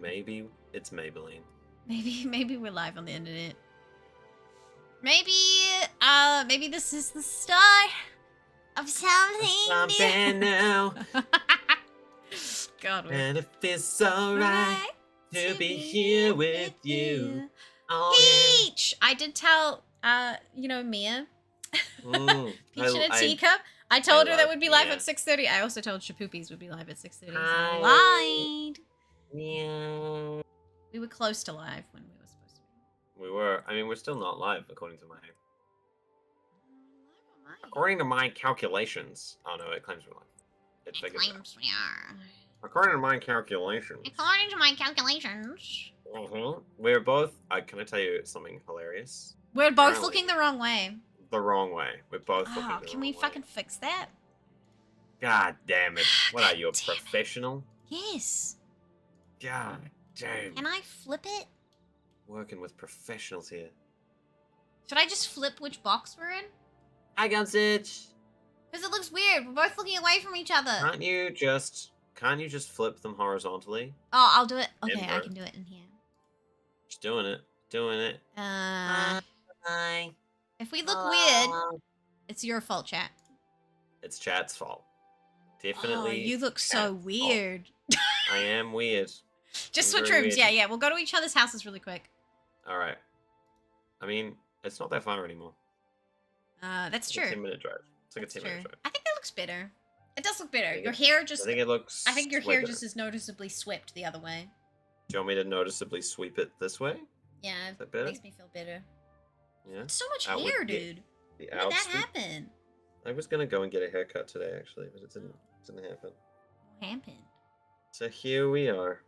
maybe it's Maybelline. Maybe we're live on the internet. Maybe this is the start of something Something new. God, And it feels so right to be here with you. Oh Peach! I did tell Mia. yeah. Peach in a teacup. I told her that would be live at 6:30. I also told Shapoopies would be live at 6:30. So I lied. Yeah. We were close to live when we were supposed to be. We were. I mean, we're still not live according to my. Live on According to my calculations. Oh no, it claims we're live. It claims we are. According to my calculations. According to my calculations. We're both. Can I tell you something hilarious? We're both looking the wrong way. The wrong way. We're both looking the wrong way. Can we fucking fix that? God damn it. What are you, a professional? Yes. God damn. Can I flip it? Working with professionals here. Should I just flip which box we're in? Hi, Gumstitch. Because it looks weird. We're both looking away from each other. Can't you just flip them horizontally? Oh, I'll do it. Okay, I can do it in here. Just doing it. Doing it. Hi. If we look weird, it's your fault, chat. It's chat's fault. Definitely. Oh, you look so weird. I am weird. Just switch rooms. Weird. Yeah. We'll go to each other's houses really quick. All right. I mean, it's not that far anymore. That's true. It's a 10-minute drive. It's like a 10-minute drive. I think that looks better. It does look better. Your hair just. I think it looks. I think your hair just is noticeably swept the other way. Do you want me to noticeably sweep it this way? Yeah, it makes me feel better. Yeah. So much hair, dude. How did that happen? I was gonna go and get a haircut today, actually, but it didn't happen. What happened? So here we are.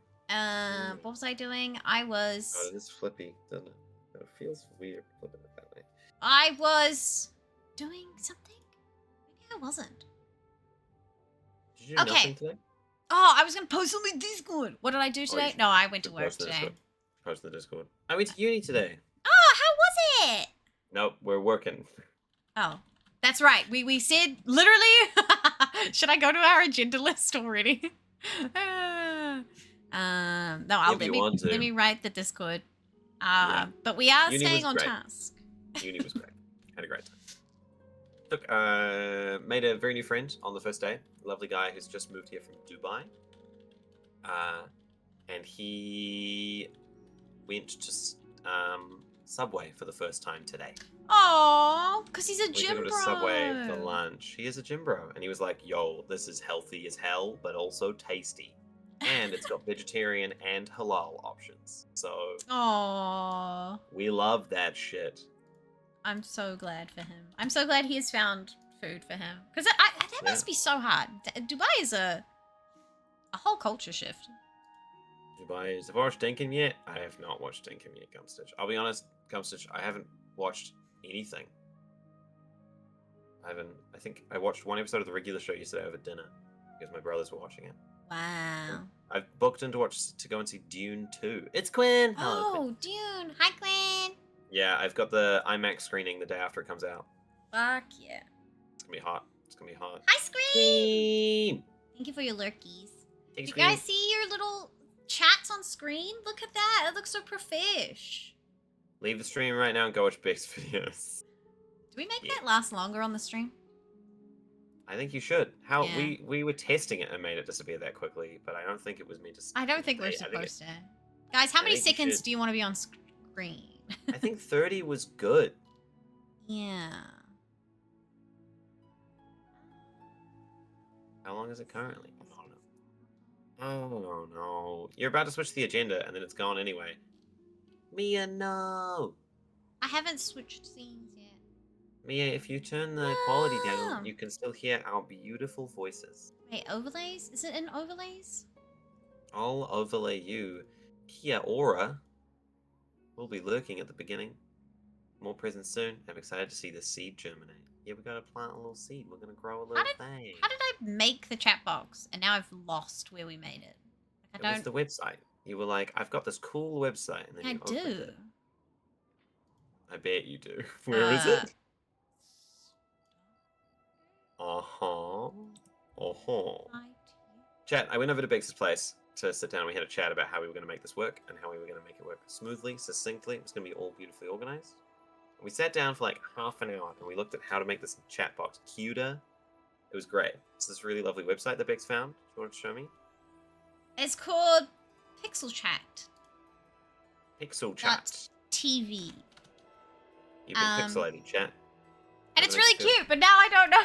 What was I doing? I was. Oh, it is flippy, doesn't it? It feels weird flipping it that way. I was doing something. Maybe I wasn't. Did you do nothing today? Oh, I was gonna post on the Discord. What did I do today? No, I went to work today. Post the Discord. I went to uni today. Oh, how was it? Nope, we're working. Oh, that's right. We said literally. Should I go to our agenda list already? No, let me write the Discord. But we are staying on task. Uni was great. Had a great time. Look, made a very new friend on the first day. A lovely guy who's just moved here from Dubai. And he went to Subway for the first time today. Oh, because he's a gym bro. We took him to Subway for lunch. He is a gym bro. And he was like, yo, this is healthy as hell, but also tasty. And it's got vegetarian and halal options. So we love that shit. I'm so glad for him. I'm so glad he has found food for him. Because that must be so hard. Dubai is a whole culture shift. Dubai is... Have I watched Dinkum yet? I have not watched Dinkum yet, Gumstitch. I'll be honest, Gumstitch, I haven't watched anything. I think I watched one episode of the regular show yesterday over dinner because my brothers were watching it. Wow. I've booked in to go and see Dune 2. It's Quinn! Hello, Quinn. Dune! Hi, Quinn! Yeah, I've got the IMAX screening the day after it comes out. Fuck yeah. It's gonna be hot. It's gonna be hot. Hi, Scream! Thank you for your lurkies. Did you guys see your little chats on screen? Look at that. It looks so profesh. Leave the stream right now and go watch Beck's videos. Do we make that last longer on the stream? I think you should. We were testing it and made it disappear that quickly, but I don't think it was meant to. I don't think we're supposed to. Guys, how many seconds do you want to be on screen? I think 30 was good. Yeah. How long is it currently? Oh no. You're about to switch the agenda and then it's gone anyway. Mia, no. I haven't switched scenes yet. Mia, if you turn the quality down, you can still hear our beautiful voices. Wait, overlays? Is it in overlays? I'll overlay you. Kia ora will be lurking at the beginning. More presents soon. I'm excited to see the seed germinate. Yeah, we're going to plant a little seed. We're going to grow a little thing. How did I make the chat box? And now I've lost where we made it. It was the website. You were like, I've got this cool website. And then you opened it. I bet you do. Where is it? Uh-huh. Uh-huh. Chat, I went over to Bex's place. to sit down and we had a chat about how we were going to make this work and how we were going to make it work smoothly, succinctly. It was going to be all beautifully organized. We sat down for like half an hour and we looked at how to make this chat box cuter. It was great. It's this really lovely website that Bex found. Do you want to show me? It's called Pixel Chat. Pixel Chat. TV. You've been pixelated, chat. And it's really cute, but now I don't know.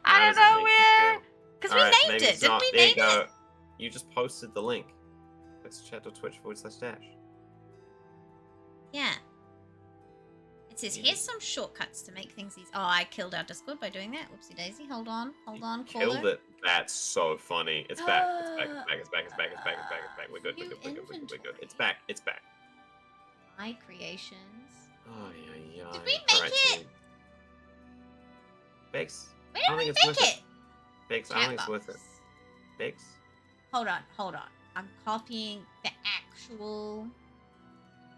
I don't know where. Because we named it. Didn't we name it? You just posted the link. pixelchat.twitch/dash. Yeah. It says, here's some shortcuts to make things easy. Oh, I killed our Discord by doing that. Whoopsie daisy. Hold on. Caller. Killed it. That's so funny. It's back. It's back. We're good. It's back. My creations. Oh, yeah. Did we make it? Bex? Where did we make it? Bex, I don't think it's worth it. Bex? Hold on. I'm copying the actual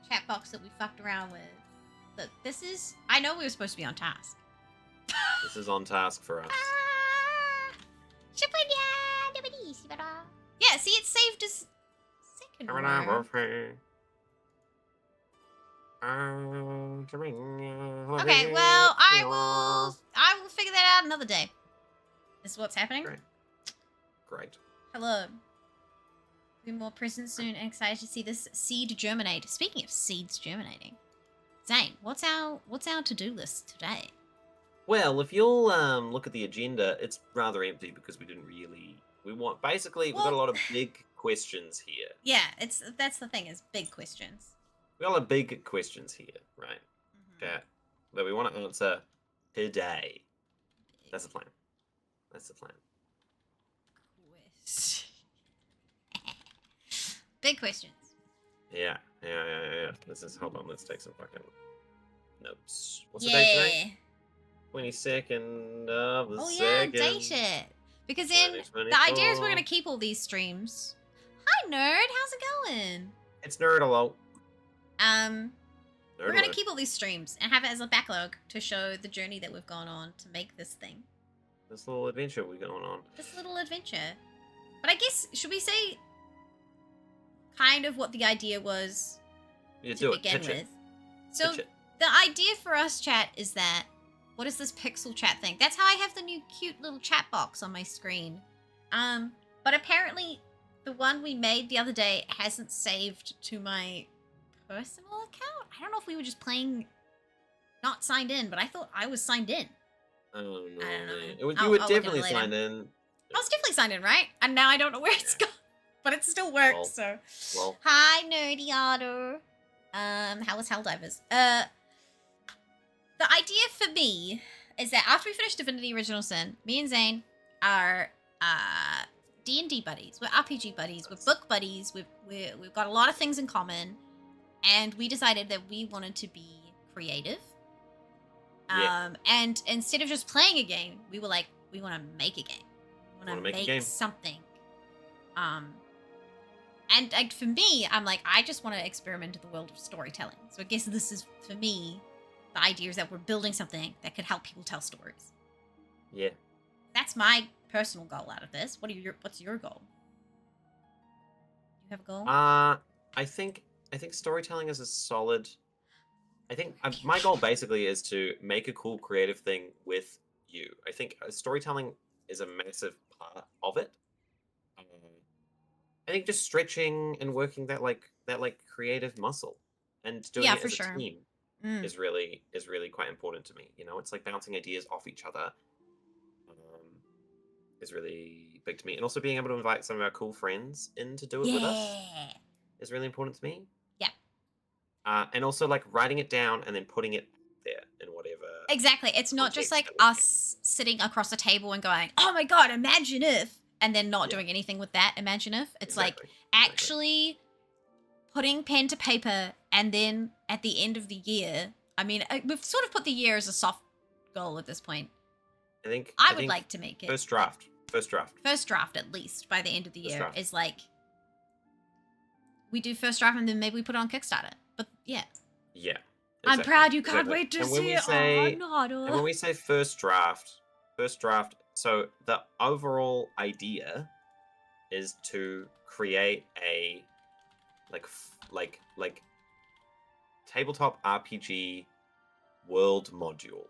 chat box that we fucked around with. Look, this is... I know we were supposed to be on task. This is on task for us. Yeah, see, it saved us second one. Okay, well, I will figure that out another day. This is what's happening. Great. Hello. Be more present soon and excited to see this seed germinate. Speaking of seeds germinating, Zane, what's our to-do list today? Well, if you'll look at the agenda, it's rather empty because we didn't really. We've got a lot of big questions here. Yeah, that's the thing, is big questions. We got a lot of big questions here, right? Okay. That we want to answer today. That's the plan. Big questions. Yeah. Hold on, let's take some fucking notes. What's the date today? 22nd of the 2nd. Oh yeah, date it. Because then the idea is we're gonna keep all these streams. Hi nerd, how's it going? It's nerd alert. We're gonna keep all these streams and have it as a backlog to show the journey that we've gone on to make this thing. This little adventure we're going on. This little adventure. But I guess, should we say kind of what the idea was to begin with? So the idea for us, chat, is that what is this pixel chat thing? That's how I have the new cute little chat box on my screen. But apparently the one we made the other day hasn't saved to my personal account. I don't know if we were just playing not signed in, but I thought I was signed in. I don't know. I don't know. You were definitely signed in. I was definitely signed in, right? And now I don't know where it's gone. But it still works, Well. Hi, Nerdy Otter. How was Helldivers? The idea for me is that after we finish Divinity Original Sin, me and Zane are D&D buddies. We're RPG buddies. We're book buddies. We've got a lot of things in common. And we decided that we wanted to be creative. Yeah. And instead of just playing a game, we were like, we want to make a game. We want to make something. And for me, I'm like, I just want to experiment in the world of storytelling. So I guess this is, for me, the idea is that we're building something that could help people tell stories. Yeah. That's my personal goal out of this. What's your goal? You have a goal? I think storytelling is a solid. I think my goal basically is to make a cool creative thing with you. I think storytelling is a massive part of it. I think just stretching and working that creative muscle and doing it as a team is really quite important to me. You know, it's like bouncing ideas off each other is really big to me, and also being able to invite some of our cool friends in to do it with us is really important to me. And also like writing it down and then putting it there in whatever. Exactly. It's not just like us sitting across a table and going, oh my God, imagine if, and then not doing anything with that imagine if. It's like actually putting pen to paper, and then at the end of the year, I mean, we've sort of put the year as a soft goal at this point. I would like to make it. First draft at least by the end of the year is like, we do first draft and then maybe we put it on Kickstarter. But yeah. Yeah. Exactly. I'm proud you can't wait to see it. And when we say first draft, so the overall idea is to create a like tabletop RPG world module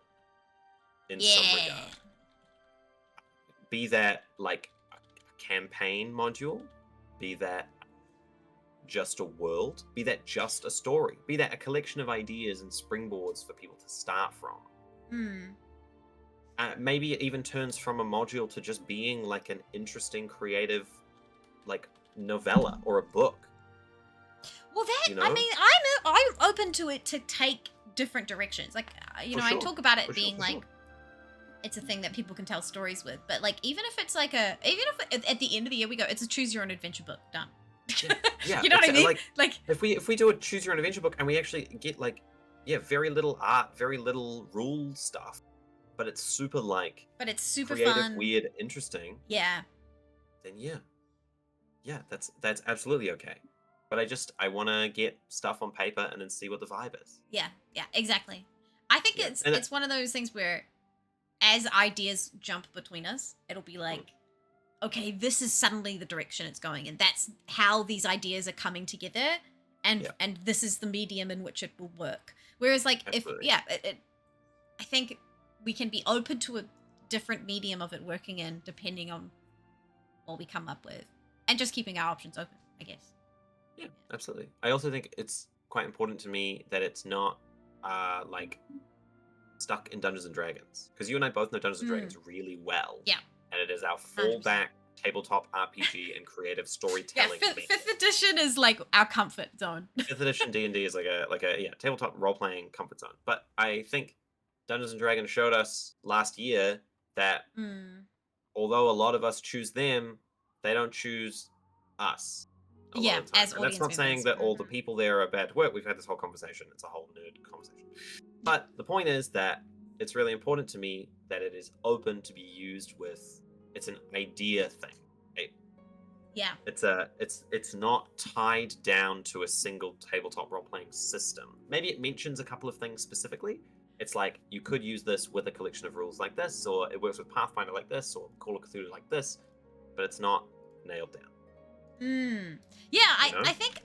in some regard. Be that like a campaign module, be that just a world, be that just a story, be that a collection of ideas and springboards for people to start from. Maybe it even turns from a module to just being like an interesting, creative, like novella or a book. Well, that, you know? I mean, I'm open to it to take different directions. Like, you know, sure. I talk about it being like, it's a thing that people can tell stories with. But like, even if it's like even if at the end of the year we go, it's a choose your own adventure book, done. Yeah, you know what I mean? Like if we do a choose your own adventure book and we actually get like, very little art, very little rule stuff, but it's super like, but it's super creative, fun, weird, interesting. Yeah. Then that's absolutely okay. But I want to get stuff on paper and then see what the vibe is. Yeah, exactly. I think it's one of those things where, as ideas jump between us, it'll be like, okay, this is suddenly the direction it's going in. That's how these ideas are coming together, and this is the medium in which it will work. Whereas, like, absolutely. I think we can be open to a different medium of it working in, depending on what we come up with, and just keeping our options open, I guess. Yeah, absolutely. I also think it's quite important to me that it's not like stuck in Dungeons and Dragons, because you and I both know Dungeons and Dragons really well. Yeah, and it is our fallback 100%. Tabletop RPG and creative storytelling. Yeah, fifth edition is like our comfort zone. 5th edition D&D is like a tabletop role playing comfort zone. But I think Dungeons and Dragons showed us last year that although a lot of us choose them, they don't choose us. Yeah, as and that's not saying that all the people there are bad work. We've had this whole conversation. It's a whole nerd conversation. But the point is that it's really important to me that it is open to be used with. It's an idea thing. Yeah. It's not tied down to a single tabletop role playing system. Maybe it mentions a couple of things specifically. It's like you could use this with a collection of rules like this, or it works with Pathfinder like this, or Call of Cthulhu like this, but it's not nailed down. Yeah, I think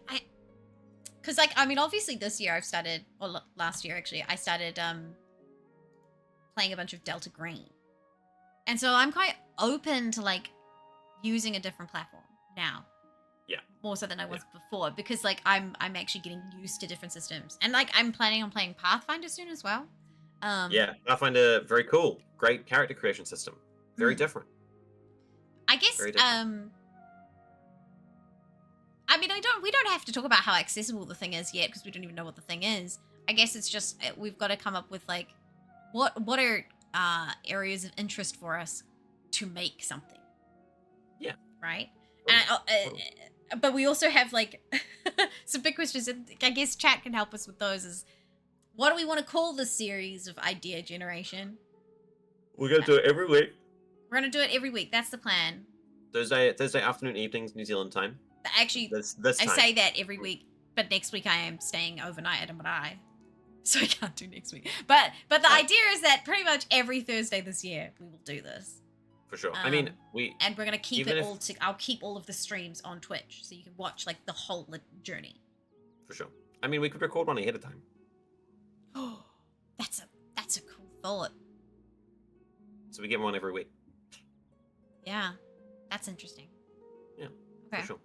because like, I mean, obviously this year I've started, or last year actually, I started playing a bunch of Delta Green, and so I'm quite open to like using a different platform now. Yeah, more so than I was before, because like I'm actually getting used to different systems, and like I'm planning on playing Pathfinder soon as well. Pathfinder, very cool, great character creation system, very different. I guess I mean, we don't have to talk about how accessible the thing is yet, because we don't even know what the thing is. I guess it's just we've got to come up with like what are areas of interest for us to make something. Yeah. Right. But we also have like some big questions. I guess chat can help us with those. Is what do we want to call this series of idea generation? We're gonna do it every week. We're gonna do it every week. That's the plan. Thursday afternoon, evenings, New Zealand time. Actually, this I say that every week, but next week I am staying overnight at Marae, so I can't do next week. But the idea is that pretty much every Thursday this year we will do this. For sure. I mean, and we're gonna keep it all. I'll keep all of the streams on Twitch, so you can watch like the whole journey. For sure. I mean, we could record one ahead of time. Oh, that's a cool thought. So we get one every week. Yeah, that's interesting. Yeah. Okay. For sure.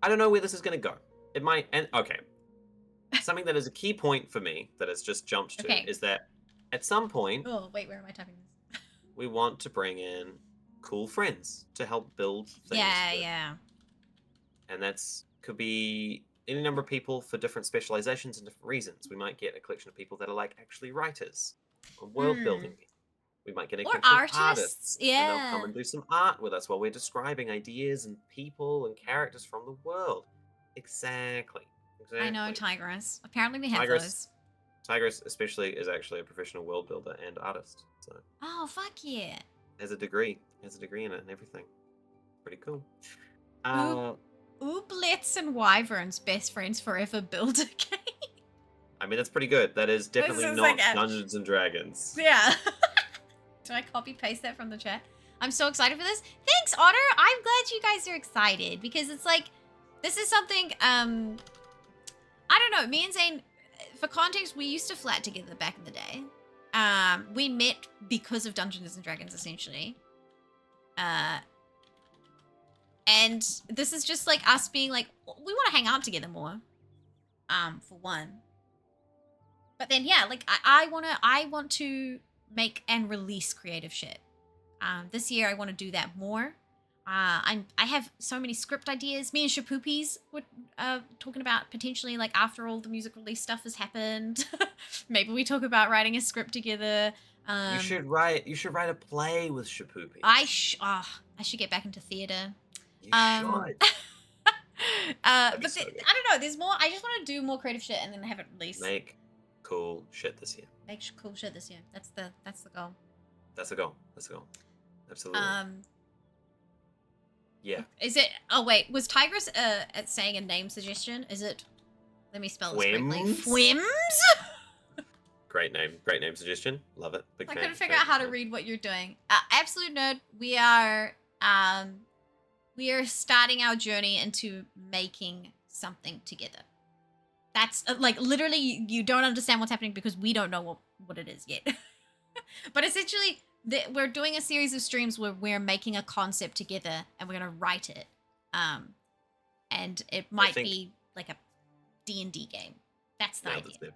I don't know where this is going to go. It might end. Okay. Something that is a key point for me that has just jumped to is that at some point. Oh, wait, where am I typing this? We want to bring in cool friends to help build things. Yeah. And could be any number of people for different specializations and different reasons. We might get a collection of people that are like actually writers or world building people. We might get a collection of artists. Yeah. And they'll come and do some art with us while we're describing ideas and people and characters from the world. Exactly. I know, Tigress. Apparently we have those. Tigress especially is actually a professional world builder and artist. So. Oh, fuck yeah. Has a degree in it and everything. Pretty cool. Ooblets and Wyverns, best friends forever, build a game. I mean, that's pretty good. That is definitely not like Dungeons and Dragons. Yeah. Do I copy paste that from the chat? I'm so excited for this. Thanks, Otter. I'm glad you guys are excited because it's like, this is something, I don't know. Me and Zane, for context, we used to flat together back in the day. We met because of Dungeons and Dragons, essentially. And this is just like us being like, we want to hang out together more. For one. But then, yeah, like I want to make and release creative shit. This year I want to do that more. I have so many script ideas. Me and Shapoopies were talking about potentially, like, after all the music release stuff has happened, maybe we talk about writing a script together. You should write a play with Shapoopies. I should get back into theater. You should. But so I don't know. There's more. I just want to do more creative shit and then have it released. Make cool shit this year. Make cool shit this year. That's the goal. That's the goal. Absolutely. Yeah. Is it? Oh wait, was Tigress at saying a name suggestion? Is it? Let me spell this correctly. Fwims. Great name suggestion. Love it. I couldn't figure out how to read what you're doing. Absolute nerd. We are starting our journey into making something together. That's like literally you don't understand what's happening because we don't know what it is yet. But essentially, we're doing a series of streams where we're making a concept together and we're gonna write it. And it might be like a D&D game. That's the idea.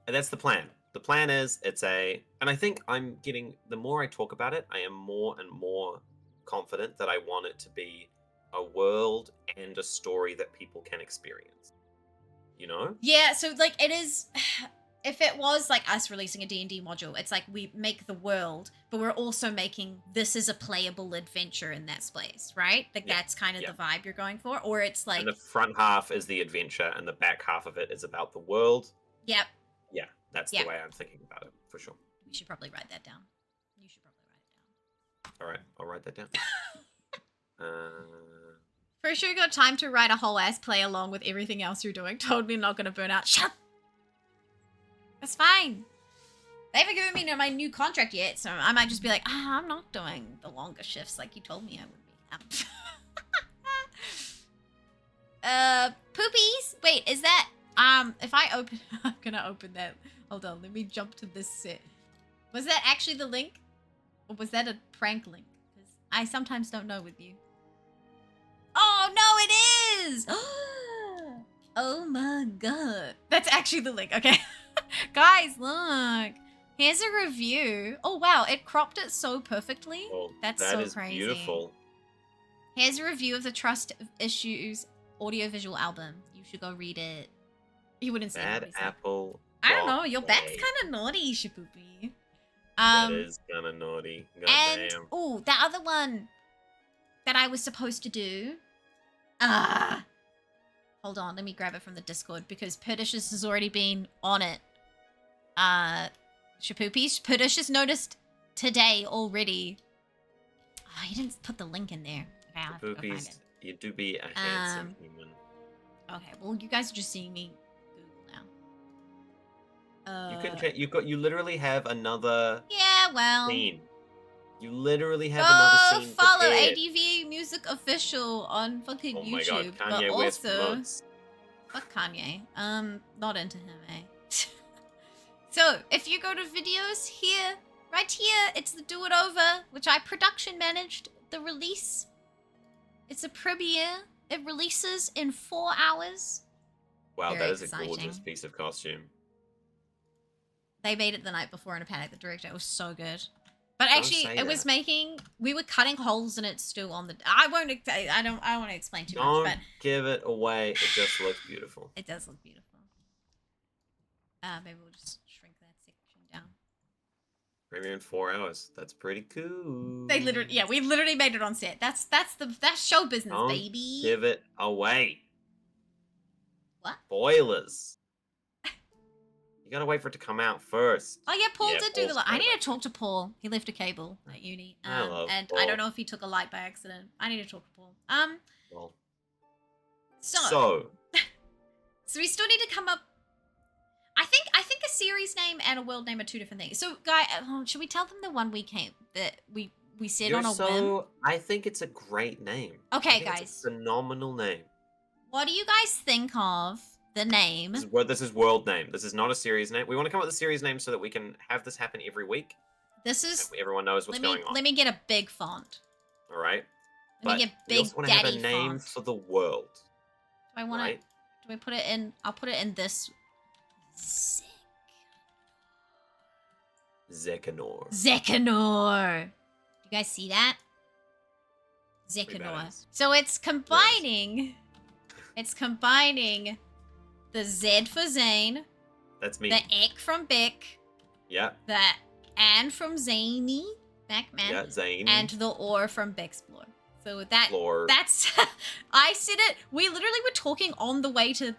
And that's the plan. The plan is and I think I'm getting, the more I talk about it, I am more and more confident that I want it to be a world and a story that people can experience. You know? Yeah, so like it is, if it was like us releasing a D&D module, it's like we make the world, but we're also making this is a playable adventure in that space, right? Like that's kind of the vibe you're going for. Or it's like, and the front half is the adventure and the back half of it is about the world. Yep. Yeah, that's the way I'm thinking about it, for sure. You should probably write that down. You should probably write it down. All right, I'll write that down. Pretty sure you got time to write a whole ass play along with everything else you're doing. Totally not gonna burn out. Shut up! That's fine. They haven't given me my new contract yet, so I might just be like, I'm not doing the longer shifts like you told me I would be. Poopies? Wait, is that, if I open, I'm gonna open that. Hold on, let me jump to this set. Was that actually the link? Or was that a prank link? Because I sometimes don't know with you. Oh, no, it is! Oh my god. That's actually the link, okay. Guys, look. Here's a review. Oh, wow, it cropped it so perfectly. Well, That's that so is crazy. Beautiful. Here's a review of the Trust Issues audiovisual album. You should go read it. You wouldn't say Bad Apple. I don't know. Your back's kind of naughty, Shapoopy. That is kind of naughty. God and damn. oh, the other one that I was supposed to do. Hold on, let me grab it from the Discord because Perdicious has already been on it. Shapoopy, Perdicious noticed today already. Oh, he didn't put the link in there. Okay, I'll have to go find it. You do be a handsome human. Okay, well, you guys are just seeing me Google now. You literally have another scene. You literally have another scene. Follow ADV Music Official on fucking YouTube. Oh my god, Kanye but West also, promotes. Fuck Kanye. Not into him, eh? So, if you go to videos here, right here, it's the Do It Over, which I production managed the release. It's a premiere. It releases in 4 hours. Wow, Very that is exciting. a gorgeous piece of costume. They made it the night before in a panic. The director, it was so good. But actually, it was we were cutting holes in it still on the. I won't want to explain too much. But give it away. It just looks beautiful. It does look beautiful. Maybe we'll just shrink that section down. Premiere in 4 hours. That's pretty cool. We literally made it on set. That's show business, Don't baby. give it away. What? Spoilers. You gotta wait for it to come out first. Oh yeah, Paul did do the light. I need to talk to Paul. He left a cable at uni. And Paul. I don't know if he took a light by accident. I need to talk to Paul. Well. So we still need to come up. I think a series name and a world name are 2 different things. So, should we tell them the one we we said on a whim. I think it's a great name. Okay, guys. It's a phenomenal name. What do you guys think of the name? This is world name. This is not a series name. We want to come up with a series name so that we can have this happen every week. This is... Everyone knows what's going on. Let me get a big font. All right. Let me get big daddy font. We also want to have a name font. For the world. Do I want to... Do we put it in... I'll put it in this... Zekanor. Zekanor. You guys see that? Zekanor. So it's combining... Nice. It's combining the Z for Zane. That's me. The Ek from Bick. Yeah. The An from Zany. Backman. Yeah, Zane. And the Or from Bexplore. So Floor. That's... I said it... We literally were talking on the way to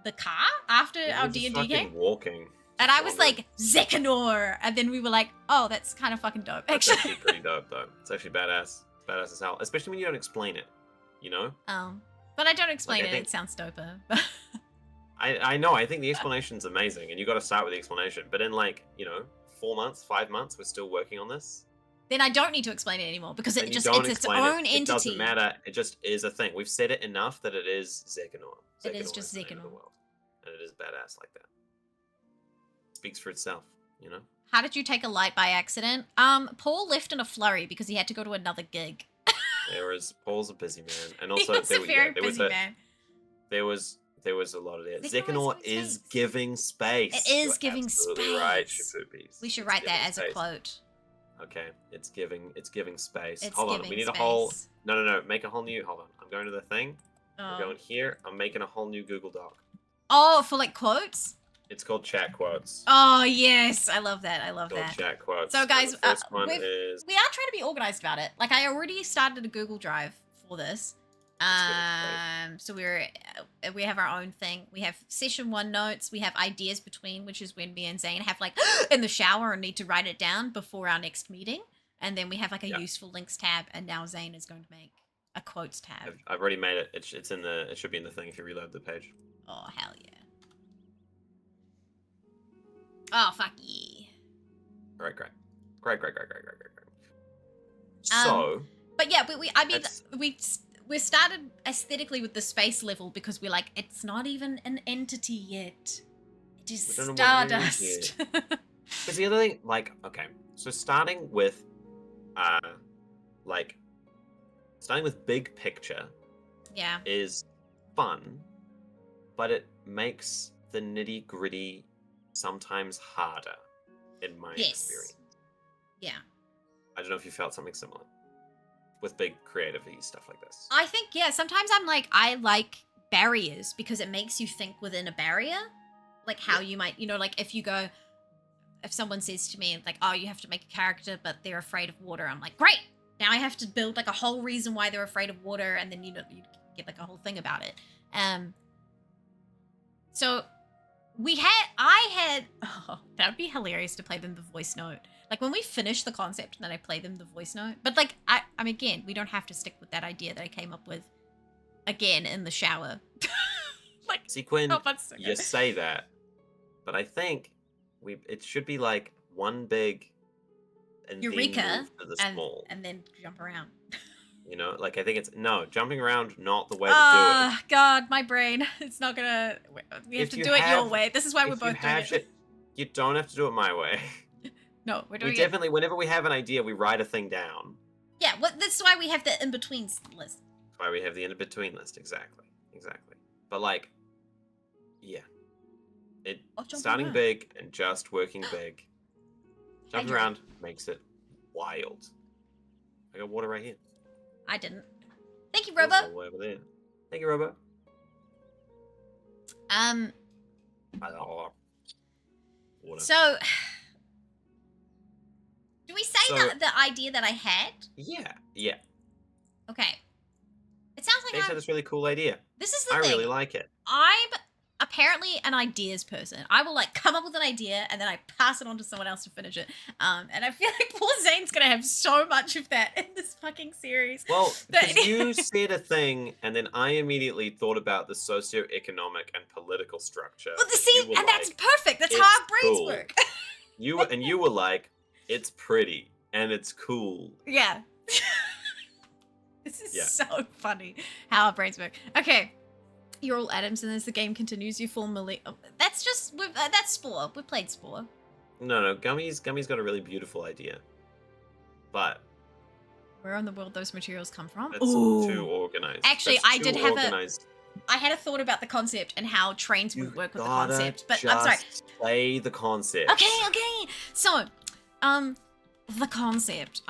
the car after our D&D game. Walking. And I was like, Zekanor! And then we were like, oh, that's kind of fucking dope, actually. It's actually pretty dope, though. It's actually badass. It's badass as hell. Especially when you don't explain it, you know? Oh. But I don't explain it. It sounds doper. I know. I think the explanation's amazing, and you got to start with the explanation. But in 4 months, 5 months, we're still working on this. Then I don't need to explain it anymore because it's its own entity. It doesn't matter. It just is a thing. We've said it enough that it is Zekanor. It is just Zekanor. And it is badass like that. Speaks for itself, you know? How did you take a light by accident? Paul left in a flurry because he had to go to another gig. Paul's a busy man, and also He's a very busy man. There was a lot of that. Zekanor is giving space. It is giving space. Right, we should write that as a quote. Okay, it's giving space. Hold on, we need a whole. No, make a whole new. Hold on, I'm going to the thing. I'm going here. I'm making a whole new Google Doc. Oh, for like quotes. It's called Chat Quotes. Oh yes, I love that. Chat Quotes. So guys, the first one we are trying to be organized about it. Like I already started a Google Drive for this. So we have our own thing. We have session 1 notes. We have ideas between, which is when me and Zane have like in the shower and need to write it down before our next meeting. And then we have like a useful links tab. And now Zane is going to make a quotes tab. I've already made it. It should be in the thing if you reload the page. Oh hell yeah. Oh, fuck yeah. All right, great. So... But yeah, we started aesthetically with the space level because we're like, it's not even an entity yet. It is Stardust. Because the other thing, okay, so starting with big picture is fun, but it makes the nitty-gritty sometimes harder, in my experience. Yeah. I don't know if you felt something similar with big creative-y stuff like this. I think, sometimes I like barriers because it makes you think within a barrier. Like how you might, like if someone says to me, like, oh, you have to make a character, but they're afraid of water. I'm like, great. Now I have to build like a whole reason why they're afraid of water. And then, you get like a whole thing about it. So... that would be hilarious to play them the voice note. Like when we finish the concept and then I play them the voice note. But like, I'm again, we don't have to stick with that idea that I came up with again in the shower. Like, see, Quinn, you say that, but I think it should be like one big and Eureka to the small. And then jump around. I think it's jumping around, not the way to do it. Oh, God, my brain. It's not gonna... We have to do it your way. This is why we're both doing it. You don't have to do it my way. No, we're doing it. We definitely, whenever we have an idea, we write a thing down. Yeah, that's why we have the in-between list. That's why we have the in-between list, exactly. But starting big and just working big. Jumping around makes it wild. I got water right here. I didn't. Thank you, Robo. Over there. Thank you, Robo. Water. So, do we say the idea that I had? Yeah. Okay. It sounds like they said it's a really cool idea. This is the thing. I really like it. I'm apparently an ideas person. I will come up with an idea and then I pass it on to someone else to finish it. And I feel like poor Zane's gonna have so much of that in this fucking series. Well, because you said a thing and then I immediately thought about the socioeconomic and political structure. Well, that's perfect. That's how our brains work. You were like, it's pretty. and it's cool. Yeah. This is so funny how our brains work. Okay. You're all atoms, and as the game continues, you form that's just that's Spore. We played Spore. No. Gummy's got a really beautiful idea, but where in the world those materials come from? That's too organized. Actually, I did have I had a thought about the concept and how trains would work with the concept, but I'm sorry. Play the concept. Okay. So, the concept.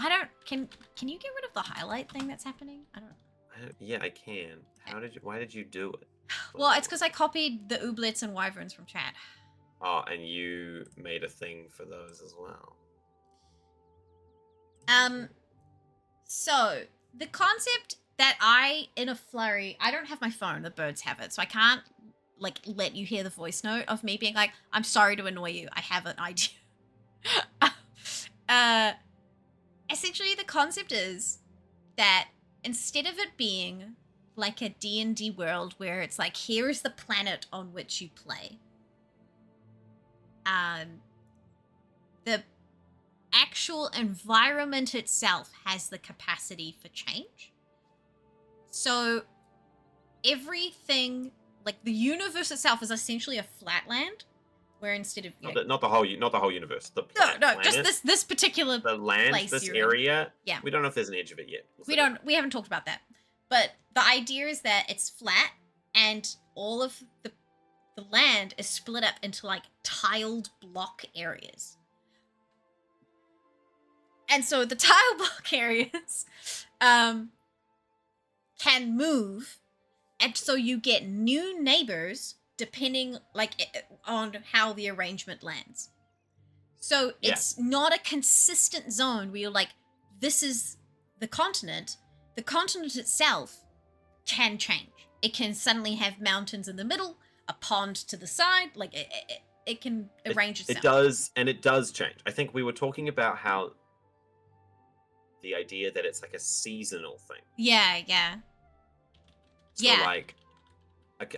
Can you get rid of the highlight thing that's happening? Yeah, I can. Why did you do it? Well, it's because I copied the ooblets and wyverns from chat. Oh, and you made a thing for those as well. So the concept that in a flurry, I don't have my phone, the birds have it, so I can't like let you hear the voice note of me being like, I'm sorry to annoy you, I have an idea. Essentially the concept is that instead of it being like a D&D world where it's like, here is the planet on which you play, the actual environment itself has the capacity for change. So everything, like the universe itself, is essentially a flatland, where instead of not the whole universe. No, just this particular land, this area. Yeah, we don't know if there's an edge of it yet. We haven't talked about that, but the idea is that it's flat and all of the land is split up into like tiled block areas. And so the tile block areas can move, and so you get new neighbors depending on how the arrangement lands. So it's not a consistent zone where you're like, this is the continent. The continent itself can change. It can suddenly have mountains in the middle, a pond to the side, like it can arrange itself. It does change. I think we were talking about how the idea that it's like a seasonal thing. Yeah. So like,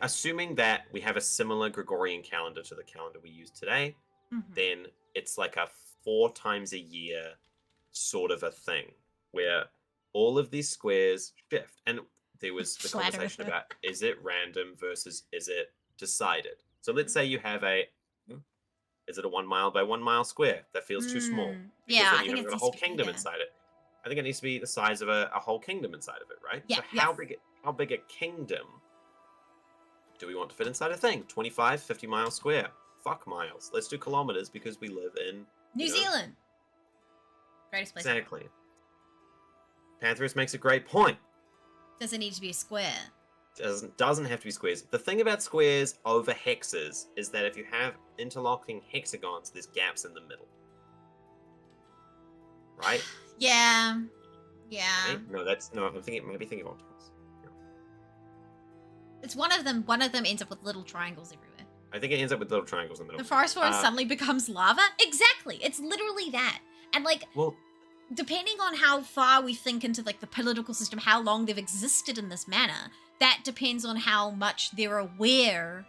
assuming that we have a similar Gregorian calendar to the calendar we use today, then it's like a 4 times a year sort of a thing where all of these squares shift. And there was the conversation about, is it random versus is it decided? So let's say you have is it a 1 mile by 1 mile square? That feels too small. Yeah, I think it's got a whole kingdom inside it. I think it needs to be the size of a whole kingdom inside of it, right? Yeah. So how big a kingdom do we want to fit inside a thing? 25, 50 miles square. Fuck miles. Let's do kilometers because we live in New Zealand. Greatest place. Exactly. Pantherus makes a great point. Does it need to be a square? Doesn't have to be squares. The thing about squares over hexes is that if you have interlocking hexagons, there's gaps in the middle. Right? Yeah. Right? No, I'm thinking of octopus. No. It's one of them. One of them ends up with little triangles everywhere. I think it ends up with little triangles in the middle. The forest floor suddenly becomes lava? Exactly. It's literally that. And depending on how far we think into like the political system, how long they've existed in this manner, that depends on how much they're aware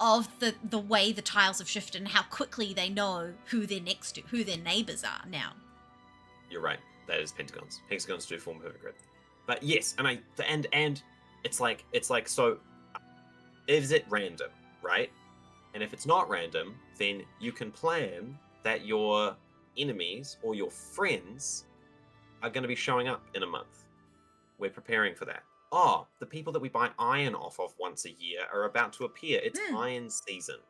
of the way the tiles have shifted and how quickly they know who they're next to, who their neighbors are now. You're right. That is pentagons. Hexagons do form a perfect grid. But yes, and it's like so is it random, right? And if it's not random, then you can plan that your enemies or your friends are going to be showing up in a month. We're preparing for that. Oh, the people that we buy iron off of once a year are about to appear. It's iron season,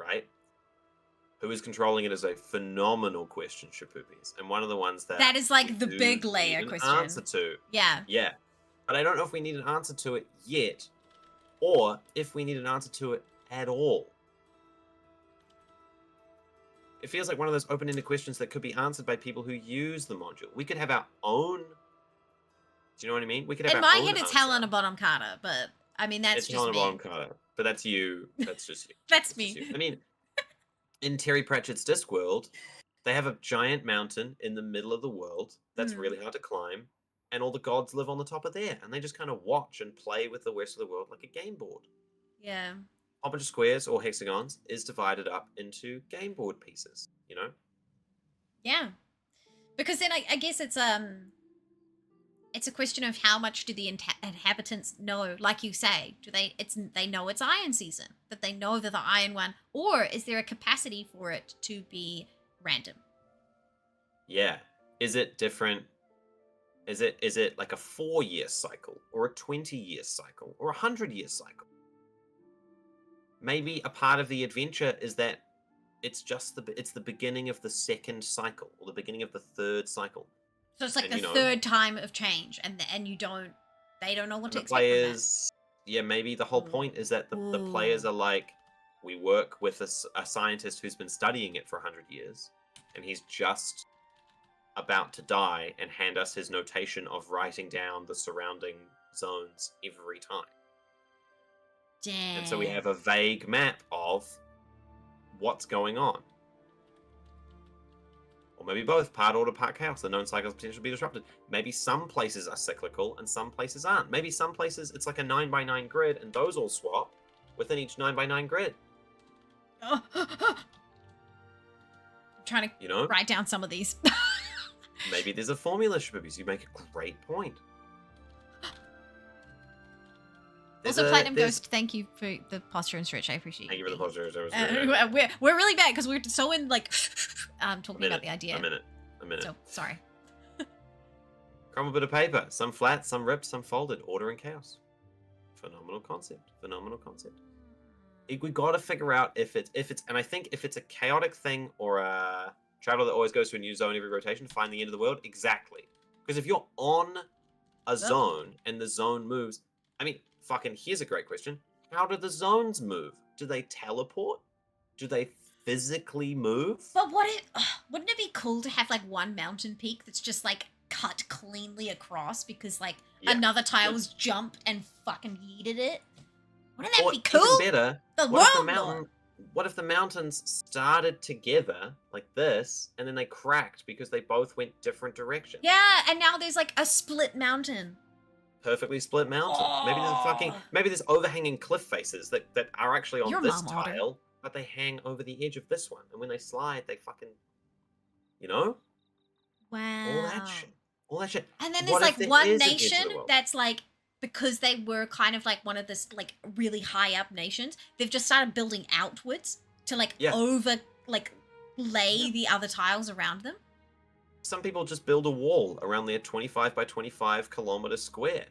right? Who is controlling it is a phenomenal question, Shapoopies, and one of the ones that is like the big layer question. Answer to. Yeah. But I don't know if we need an answer to it yet, or if we need an answer to it at all. It feels like one of those open-ended questions that could be answered by people who use the module. We could have our own. Do you know what I mean? We could have in my head, it's Helena Bonham Carter, but I mean that's it's just Helena me. Bonham Carter, but that's you. That's just you. That's me. I mean, in Terry Pratchett's Discworld, they have a giant mountain in the middle of the world that's really hard to climb, and all the gods live on the top of there, and they just kind of watch and play with the rest of the world like a game board. Yeah. A bunch of squares or hexagons is divided up into game board pieces, you know? Yeah. Because then I guess it's a question of how much do the inhabitants know, like you say, they know it's iron season, that they know they're the iron one, or is there a capacity for it to be random? Yeah. Is it different? Is it like a 4-year cycle or a 20-year cycle or a 100-year cycle? Maybe a part of the adventure is that it's the beginning of the second cycle or the beginning of the third cycle. So it's like the third time of change, and they don't know what to expect players, from that. Yeah, maybe the whole point is that the players are like, we work with a scientist who's been studying it for 100 years, and he's just about to die and hand us his notation of writing down the surrounding zones every time. Damn. And so we have a vague map of what's going on. Or maybe both, part order, part chaos. The known cycles potentially be disrupted. Maybe some places are cyclical and some places aren't. Maybe some places it's like a 9x9 grid and those all swap within each 9x9 grid. I'm trying to write down some of these. Maybe there's a formula, Shibibis. You make a great point. Also, Platinum Ghost, thank you for the posture and stretch. I appreciate it. Thank you for the posture. We're really bad because we're so in talking about the idea. A minute. So sorry. Crumble bit of paper. Some flat, some ripped, some folded. Order and chaos. Phenomenal concept. We got to figure out if it's, and I think if it's a chaotic thing or a traveler that always goes to a new zone every rotation to find the end of the world, exactly. Because if you're on a zone and the zone moves, I mean, fucking, here's a great question. How do the zones move? Do they teleport? Do they physically move? But wouldn't it be cool to have like one mountain peak that's just like cut cleanly across because like another tile's jumped and fucking yeeted it? Wouldn't that be cool? Even better, what if the mountains started together like this and then they cracked because they both went different directions? Yeah, and now there's like a split mountain. Perfectly split mountain. Oh. Maybe there's overhanging cliff faces that are actually on this tile, but they hang over the edge of this one, and when they slide, they fucking, Wow. All that shit. And then there's like one nation that's like, because they were kind of like one of this like really high up nations, they've just started building outwards to like lay the other tiles around them. Some people just build a wall around their 25 by 25 kilometer square.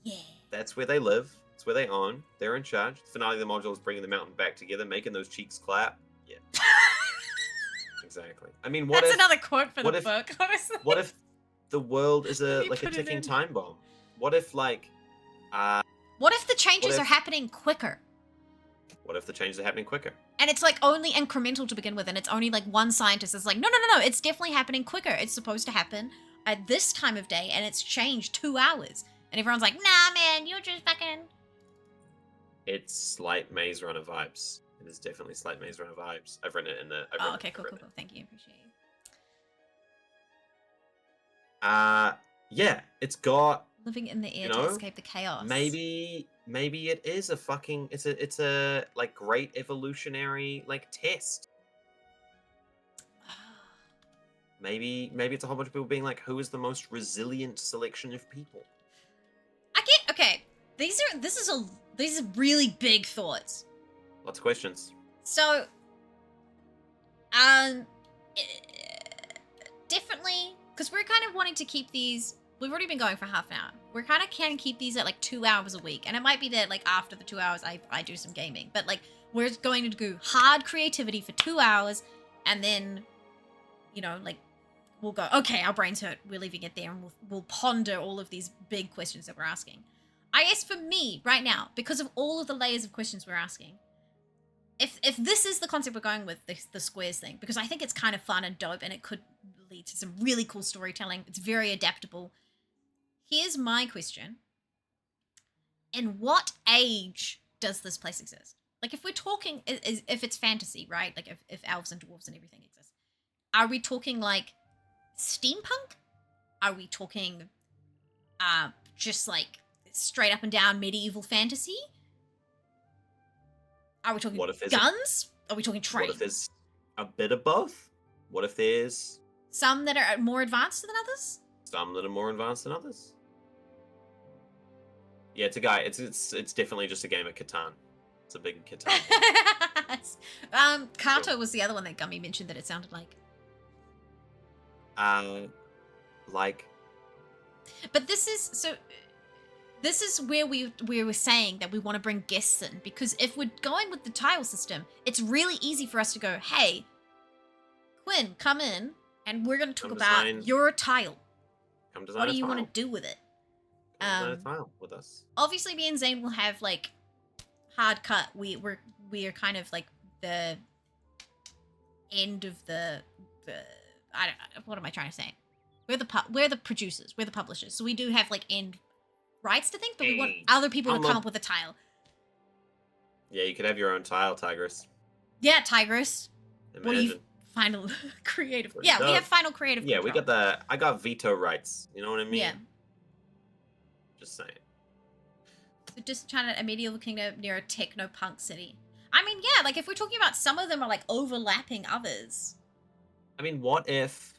Yeah. That's where they live. It's where they own. They're in charge. The finale of the module is bringing the mountain back together, making those cheeks clap. Yeah. Exactly. I mean, that's another quote for the book, honestly. What if the world is a ticking time bomb? What if what if the changes are happening quicker? What if the changes are happening quicker? And it's like only incremental to begin with, and it's only like one scientist is like, no, it's definitely happening quicker. It's supposed to happen at this time of day, and it's changed 2 hours. And everyone's like, nah, man, you're just fucking... It's slight Maze Runner vibes. It is definitely slight Maze Runner vibes. I've written it in the... okay, cool. Thank you, appreciate you. Yeah, it's got... Living in the air to escape the chaos. Maybe it is a fucking... It's a like great evolutionary like test. Maybe it's a whole bunch of people being like, who is the most resilient selection of people? Okay. These are really big thoughts. Lots of questions. So, definitely, because we're kind of wanting to keep these. We've already been going for half an hour. We're kind of can keep these at like 2 hours a week, and it might be that like after the 2 hours, I do some gaming. But like we're going to do hard creativity for 2 hours, and then, like we'll go. Okay, our brains hurt. We're leaving it there, and we'll ponder all of these big questions that we're asking. I guess for me right now, because of all of the layers of questions we're asking, if this is the concept we're going with, the squares thing, because I think it's kind of fun and dope, and it could lead to some really cool storytelling. It's very adaptable. Here's my question. In what age does this place exist? Like, if we're talking, if it's fantasy, right? Like, if elves and dwarves and everything exist. Are we talking, like, steampunk? Are we talking, just, like, straight up and down medieval fantasy? Are we talking guns? Are we talking trains? What if there's a bit of both? What if there's Some that are more advanced than others? Some that are more advanced than others. Yeah, it's a guy. It's definitely just a game of Catan. It's a big Catan. Kato was the other one that Gummy mentioned that it sounded like. Like. But this is where we were saying that we want to bring guests in, because if we're going with the tile system, it's really easy for us to go, hey, Quinn, come in, and we're going to talk about your tile. Come design what do you want to do with it? Design a tile with us. Obviously, me and Zane will have like hard cut. We are kind of like the end of the I don't, what am I trying to say? We're the producers. We're the publishers. So we do have like end rights to think, but we want other people to come up with a tile. Yeah, you could have your own tile, Tigress. Yeah, Tigress. Imagine. What do you final creative? Yeah, we have final creative. Yeah, control. I got veto rights. You know what I mean? Yeah. Just saying. So just trying to a medieval kingdom near a techno-punk city. I mean, yeah, like if we're talking about some of them are like overlapping others. I mean, what if?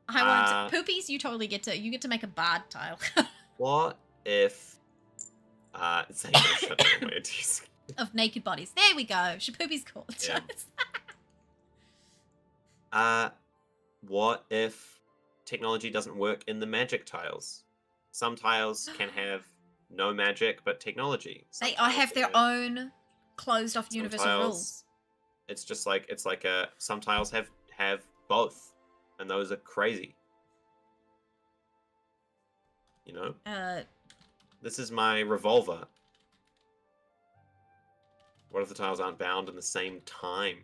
I want to, Poopies. You totally get to make a bard tile. What if? Of naked bodies. There we go. Shapoopy's called. Yeah. What if technology doesn't work in the magic tiles? Some tiles can have no magic but technology. They have their own closed off universal rules. It's just like some tiles have both, and those are crazy. You know? This is my revolver. What if the tiles aren't bound in the same time?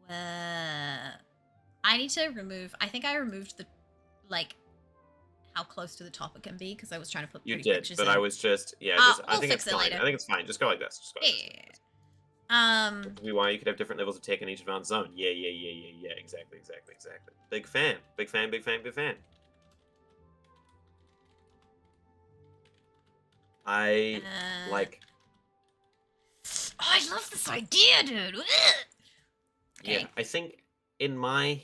I need to remove. I think I removed the, like, how close to the top it can be because I was trying to put. You did, but I was just I think it's fine. Later. I think it's fine. Just go like this. Just go like this. Why you could have different levels of tech in each advanced zone. Yeah. Exactly. Big fan. I like. Oh, I love this idea, dude. Okay. Yeah, I think in my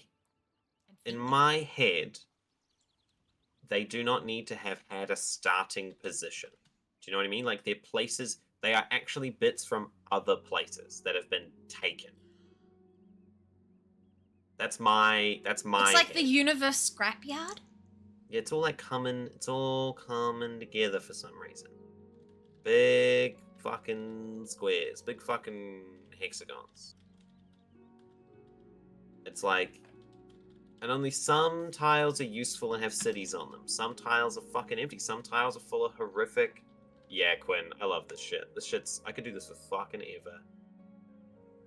head, they do not need to have had a starting position. Do you know what I mean? Like, they're places. They are actually bits from other places that have been taken. That's my. It's like head. The universe scrapyard. Yeah, it's all like coming. It's all coming together for some reason. Big fucking squares. Big fucking hexagons. It's like, and only some tiles are useful and have cities on them. Some tiles are fucking empty. Some tiles are full of horrific. Yeah, Quinn, I love this shit. I could do this for fucking ever.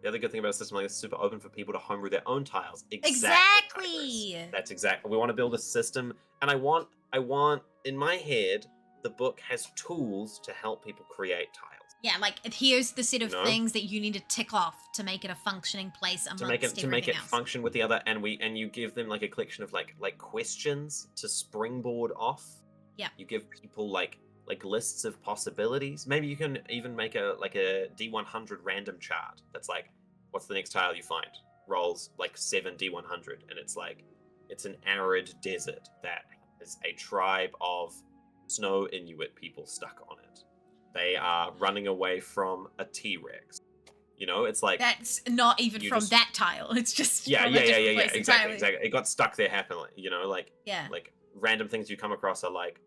The other good thing about a system like this is super open for people to homebrew their own tiles. Exactly. That's exactly. We want to build a system, and I want in my head, the book has tools to help people create tiles. Yeah, like here's the set of things that you need to tick off to make it a functioning place amongst to make it function with the other, and you give them like a collection of like questions to springboard off. Yeah. You give people like lists of possibilities. Maybe you can even make a D100 random chart. That's like, what's the next tile you find? Rolls like 7 D100, and it's like it's an arid desert that is a tribe of snow Inuit people stuck on it. They are running away from a T-Rex. You know, it's like that's not even from that tile. It's just yeah. Exactly. It got stuck there happily. You know, like random things you come across are like,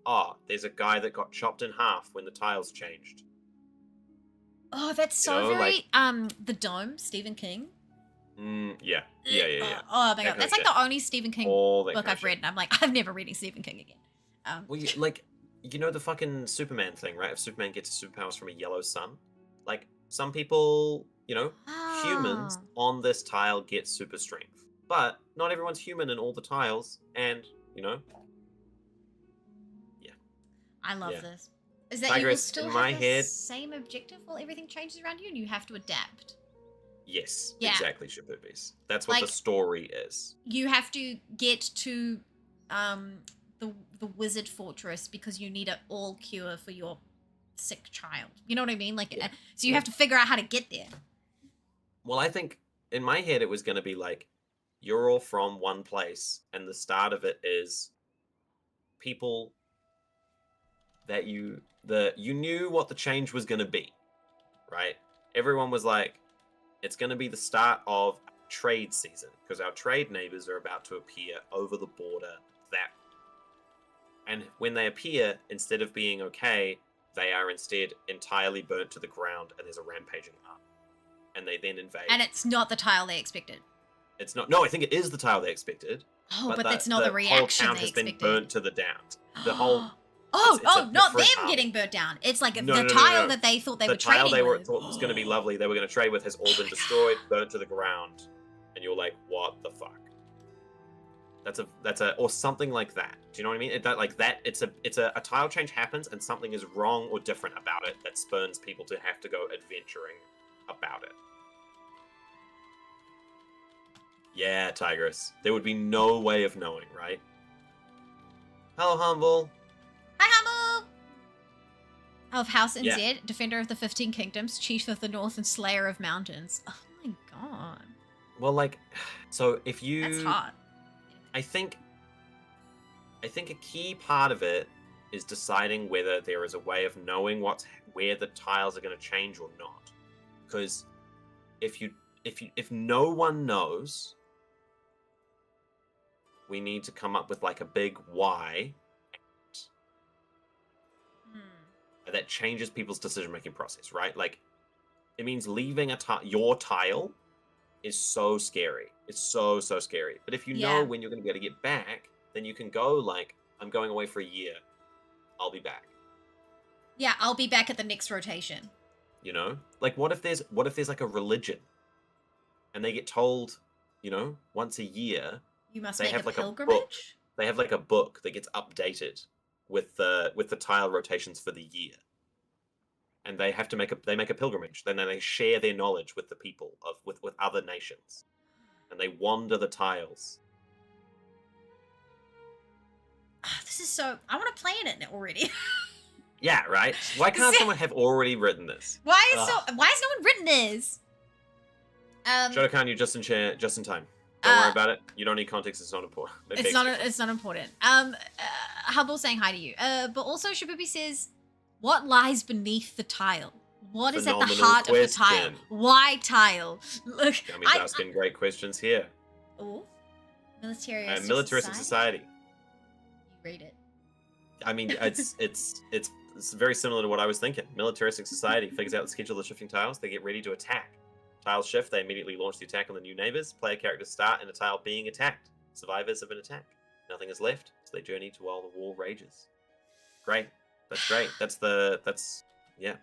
there's a guy that got chopped in half when the tiles changed. Oh, that's so very The Dome, Stephen King. Yeah. Oh my god, that's like the only Stephen King book I've read, and I'm like, I'm never reading Stephen King again. Well, you know the fucking Superman thing, right? If Superman gets his superpowers from a yellow sun, like some people, humans on this tile get super strength, but not everyone's human in all the tiles, and I love this. Is that you will still have the same objective while everything changes around you, and you have to adapt? Yes, exactly, Shipoopies. That's what the story is. You have to get to the wizard fortress because you need an all cure for your sick child. You know what I mean? Like, so you have to figure out how to get there. Well, I think in my head, it was going to be like, you're all from one place, and the start of it is people that you knew what the change was going to be, right? Everyone was like, it's going to be the start of trade season because our trade neighbors are about to appear over the border. And when they appear, instead of being okay, they are instead entirely burnt to the ground, and there's a rampaging army. And they then invade. And it's not the tile they expected. It's not. No, I think it is the tile they expected. Oh, but that's not the reaction they expected. The whole town has been burnt to the down. The whole. Not them getting burnt down. It's like the tile that they thought they were trading with. The tile they thought was going to be lovely, they were going to trade with, has all been destroyed, burnt to the ground, and you're like, what the fuck? That's a or something like that. Do you know what I mean? It's a tile change happens, and something is wrong or different about it that spurns people to have to go adventuring about it. Yeah, Tigress. There would be no way of knowing, right? Hello, Humble. Hi, Humble! Of House NZ, Defender of the 15 Kingdoms, Chief of the North, and Slayer of Mountains. Oh my god. Well, like, so if you... That's hot. I think a key part of it is deciding whether there is a way of knowing where the tiles are going to change or not. Because if no one knows, we need to come up with like a big why that changes people's decision-making process, right? Like, it means leaving your tile is so scary. It's so scary. But if you know when you're going to be able to get back, then you can go like, I'm going away for a year. I'll be back. Yeah, I'll be back at the next rotation. You know? Like, what if there's like a religion and they get told, you know, once a year, you must make a pilgrimage? They have like a book that gets updated with the tile rotations for the year. And they have to make a pilgrimage. Then they share their knowledge with the people with other nations. And they wander the tiles. This is so... I want to play in it already. Yeah, right? Why can't someone have already written this? Why has no one written this? Shotokan, you're just in time. Don't worry about it. You don't need context. It's not important. It's not important. Hubble saying hi to you. But also Shabubi says, what lies beneath the tile? What is at the heart of the tile? Why tile? Look, Yummy's asking great questions here. Oh, militaristic society. You read it. I mean, it's very similar to what I was thinking. Militaristic society figures out the schedule of the shifting tiles. They get ready to attack. Tiles shift. They immediately launch the attack on the new neighbors. Player characters start in a tile being attacked. Survivors of an attack. Nothing is left, so they journey to while the war rages. Great. That's great. Yeah.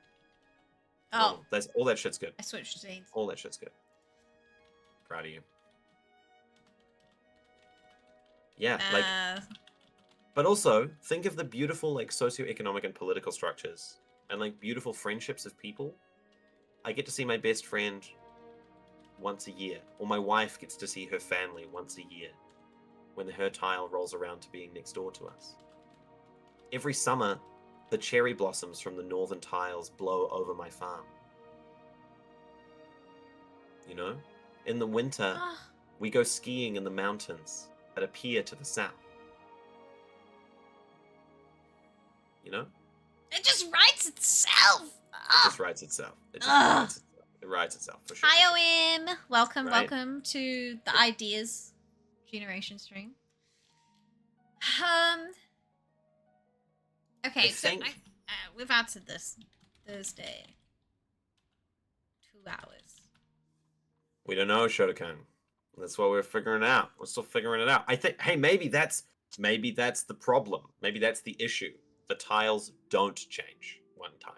Oh. That's all that shit's good. I switched scenes. All that shit's good. Proud of you. Yeah, like... But also, think of the beautiful, like, socioeconomic and political structures. And, like, beautiful friendships of people. I get to see my best friend once a year. Or my wife gets to see her family once a year. When her tile rolls around to being next door to us. Every summer, the cherry blossoms from the northern tiles blow over my farm. You know? In the winter, we go skiing in the mountains that appear to the south. You know? It just writes itself! It just writes itself. It writes itself, for sure. Hi, OM! Welcome to the Ideas Generation stream. Okay, we've answered this. Thursday. 2 hours. We don't know, Shotokan. That's what we're figuring out. We're still figuring it out. I think, hey, maybe that's the problem. Maybe that's the issue. The tiles don't change one time.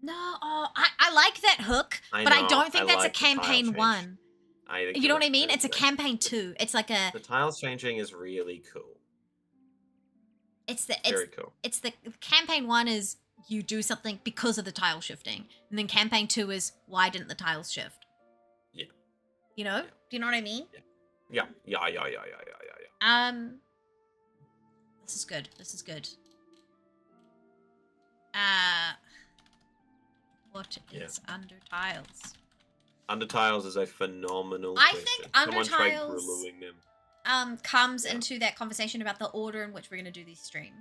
No, I like that hook, but I don't think that's a campaign 1. You know what I mean? It's a campaign 2. It's like a... The tiles changing is really cool. Very cool. It's the campaign 1 is you do something because of the tile shifting, and then campaign 2 is why didn't the tiles shift? Yeah. You know? Yeah. Do you know what I mean? Yeah. This is good. What is Under Tiles? Under Tiles is a phenomenal I question. think Under Tiles comes into that conversation about the order in which we're going to do these streams.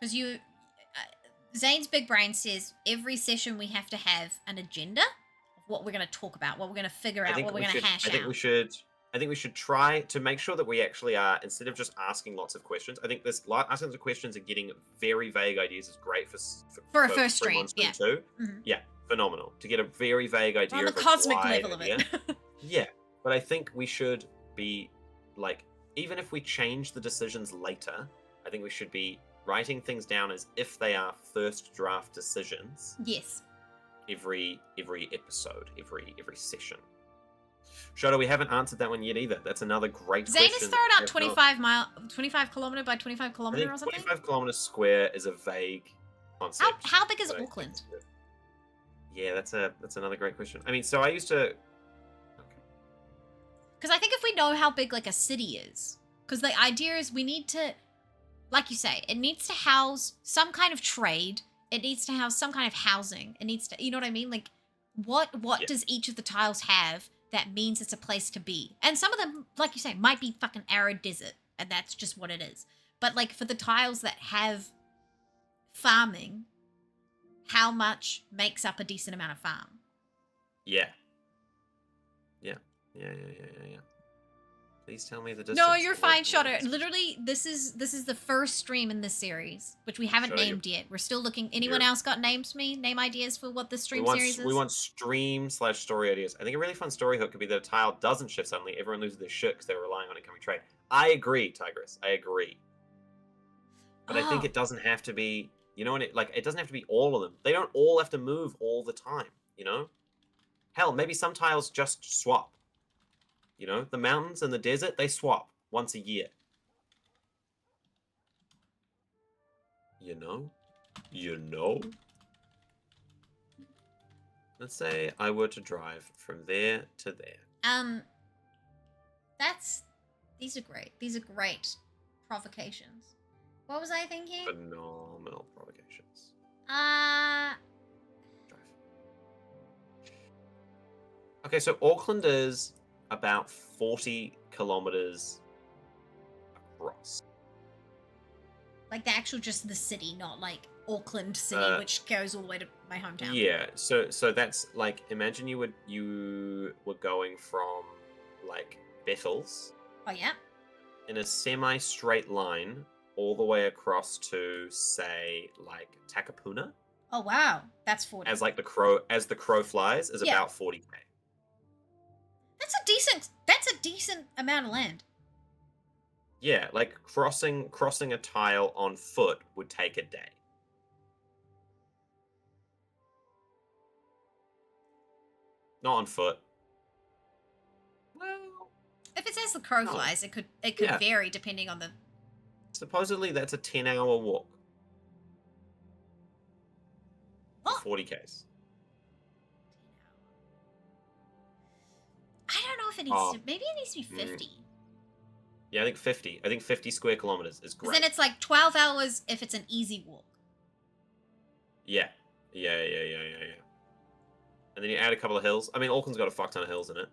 Because Zane's big brain says every session we have to have an agenda of what we're going to talk about, what we're going to figure out, what we're going to hash out. I think we should try to make sure that we actually are, instead of just asking lots of questions, I think asking lots of questions and getting very vague ideas is great for a first stream. Yeah. Mm-hmm. Yeah, phenomenal. To get a very vague idea on the cosmic level of it. Yeah, but I think we should be, like, even if we change the decisions later, I think we should be writing things down as if they are first draft decisions. Yes. Every episode, every session. Shoto, we haven't answered that one yet either. That's another great question. Zane has thrown out 25 kilometer by 25 kilometer or something? 25 kilometer square is a vague concept. How big is Auckland? Yeah, that's another great question. I mean, so I used to... Because I think if we know how big, like, a city is, because the idea is we need to, like you say, it needs to house some kind of trade. It needs to house some kind of housing. It needs to, you know what I mean? Like, what does each of the tiles have that means it's a place to be? And some of them, like you say, might be fucking arid desert, and that's just what it is. But, like, for the tiles that have farming, how much makes up a decent amount of farm? Yeah. Please tell me the distance. No, you're fine, Shoto. Literally, this is the first stream in this series, which we haven't named yet. We're still looking. Anyone else got names for me? Name ideas for what the stream series is? We want stream/story ideas. I think a really fun story hook could be that a tile doesn't shift suddenly. Everyone loses their shit because they're relying on incoming trade. I agree, Tigress. I agree. But I think it doesn't have to be, you know, it doesn't have to be all of them. They don't all have to move all the time, you know? Hell, maybe some tiles just swap. You know, the mountains and the desert, they swap once a year. You know? Let's say I were to drive from there to there. These are great. These are great provocations. What was I thinking? Phenomenal provocations. Drive. Okay, so Auckland is about 40 kilometers across. Like the actual just the city, not like Auckland City, which goes all the way to my hometown. Yeah, so that's like, imagine you were going from like Bettles. Oh yeah. In a semi-straight line all the way across to, say, like Takapuna. Oh wow, that's 40. As the crow flies is about 40k. That's a decent amount of land. Yeah, like crossing a tile on foot would take a day. Not on foot. Well, if it says the crow flies, it could vary depending on the... Supposedly that's a 10-hour walk. What? 40k's. I don't know if it needs to... Maybe it needs to be 50. Yeah, I think 50. I think 50 square kilometers is great. Then it's like 12 hours if it's an easy walk. Yeah. And then you add a couple of hills. I mean, Auckland's got a fuck ton of hills in it.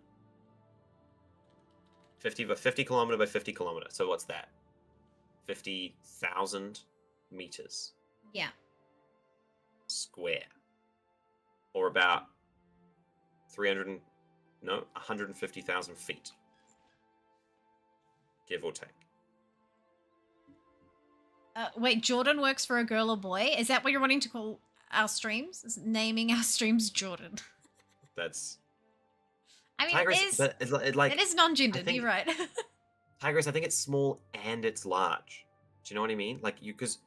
50 kilometer by 50 kilometer. So what's that? 50,000 meters. Yeah. Square. Or about 150,000 feet. Give or take. Wait, Jordan works for a girl or boy? Is that what you're wanting to call our streams? Is naming our streams Jordan? That's... I mean, Tigress, it is non-gendered, you're right. Tigress, I think it's small and it's large. Do you know what I mean? Because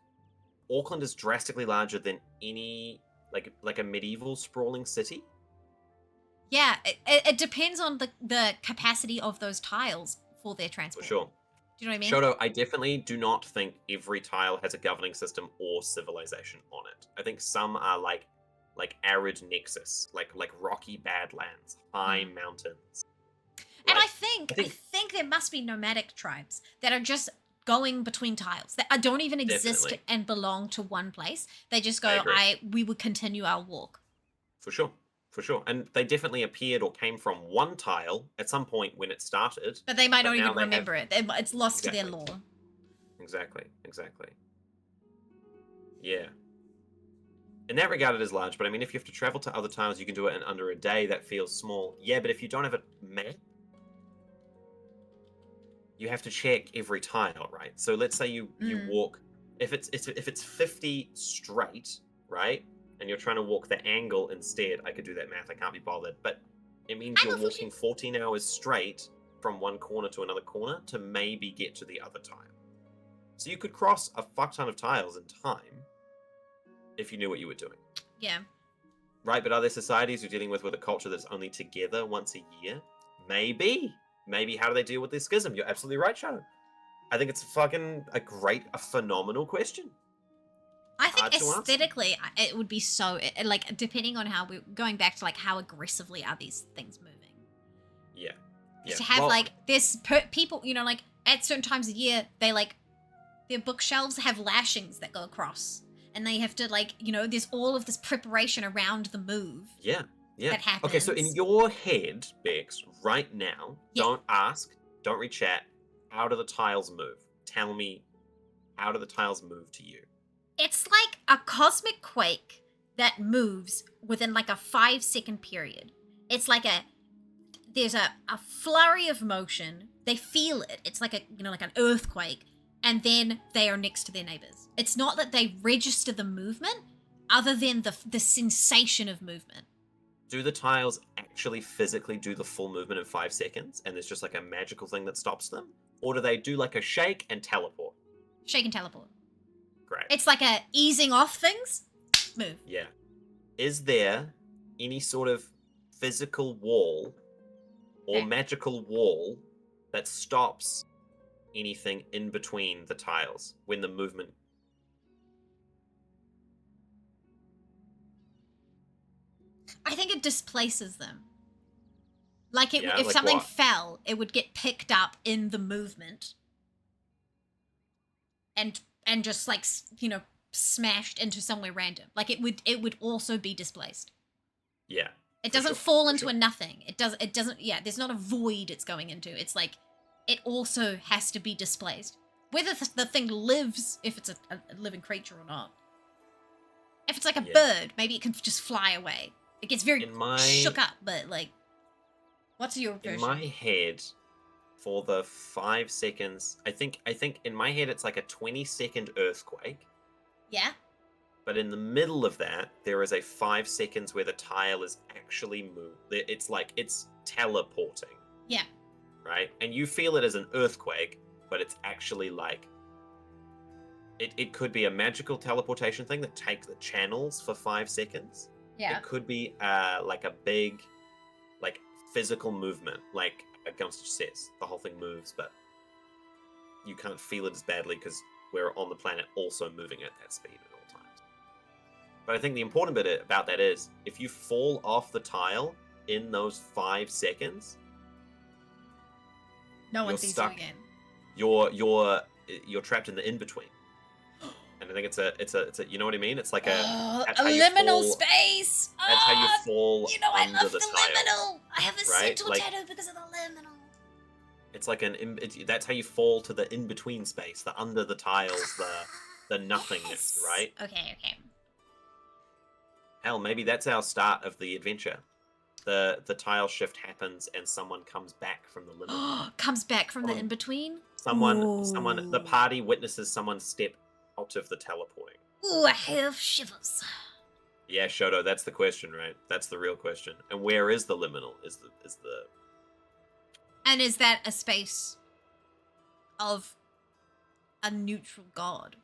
Auckland is drastically larger than any, like a medieval sprawling city. Yeah, it depends on the capacity of those tiles for their transport. For sure. Do you know what I mean? Shoto, I definitely do not think every tile has a governing system or civilization on it. I think some are like arid nexus, like rocky badlands, high mountains. And I think there must be nomadic tribes that are just going between tiles that don't even exist and belong to one place. They just go, we would continue our walk. For sure. For sure. And they definitely appeared or came from one tile at some point when it started. But they might not even remember it. It's lost to their lore. Exactly. Yeah. In that regard, it is large, but I mean, if you have to travel to other tiles, you can do it in under a day. That feels small. Yeah, but if you don't have a map, you have to check every tile, right? So let's say you walk. If it's 50 straight, right, and you're trying to walk the angle instead, I could do that math. I can't be bothered, but it means you're walking 14 hours straight from one corner to another corner to maybe get to the other tile. So you could cross a fuck ton of tiles in time if you knew what you were doing. Yeah. Right, but are there societies you're dealing with a culture that's only together once a year? Maybe. Maybe how do they deal with their schism? You're absolutely right, Shadow. I think it's fucking a phenomenal question. I think aesthetically, it would be so, like, depending on how we're going back to, like, how aggressively are these things moving? Yeah. To have, like, this people, you know, like, at certain times of year, they, like, their bookshelves have lashings that go across. And they have to, like, you know, there's all of this preparation around the move. Yeah. That happens. Okay, so in your head, Bex, right now, don't ask, don't read chat, how do the tiles move? Tell me, how do the tiles move to you? It's like a cosmic quake that moves within like a 5-second period. It's like there's a flurry of motion. They feel it. It's like like an earthquake. And then they are next to their neighbors. It's not that they register the movement other than the sensation of movement. Do the tiles actually physically do the full movement in 5 seconds and there's just like a magical thing that stops them? Or do they do like a shake and teleport? Shake and teleport. Great. It's like a easing off things, move. Yeah. Is there any sort of physical wall or magical wall that stops anything in between the tiles when the movement? I think it displaces them. Like if something fell, it would get picked up in the movement and just like, you know, smashed into somewhere random. Like it would also be displaced. Yeah. It doesn't fall into a nothing. It doesn't yeah, there's not a void it's going into. It's like it also has to be displaced. Whether the thing lives, if it's a living creature or not. If it's like a bird, maybe it can just fly away. It gets very shook up, but like, what's your version? In my head, for the 5 seconds, I think in my head it's like a 20-second earthquake. Yeah. But in the middle of that, there is a 5 seconds where the tile is actually moved. It's like it's teleporting. Yeah. Right? And you feel it as an earthquake, but it's actually like it could be a magical teleportation thing that takes the channels for 5 seconds. Yeah. It could be like a big, like physical movement, like Gunster says. The whole thing moves, but you can't feel it as badly because we're on the planet also moving at that speed at all times. But I think the important bit about that is if you fall off the tile in those 5 seconds, no one sees you again. You're trapped in the in between. And I think it's a you know what I mean? It's like a liminal space. That's how you fall. You know, I love the liminal. I have a central tattoo because of the liminal. It's like that's how you fall to the in between space, the under the tiles, the nothingness, right? Okay. Hell, maybe that's our start of the adventure. The tile shift happens and someone comes back from the liminal. Comes back from the in between. Someone, the party witnesses someone step out of the teleporting. Ooh, I have shivers. Yeah, Shoto, that's the question, right? That's the real question. And where is the liminal? And is that a space of a neutral god?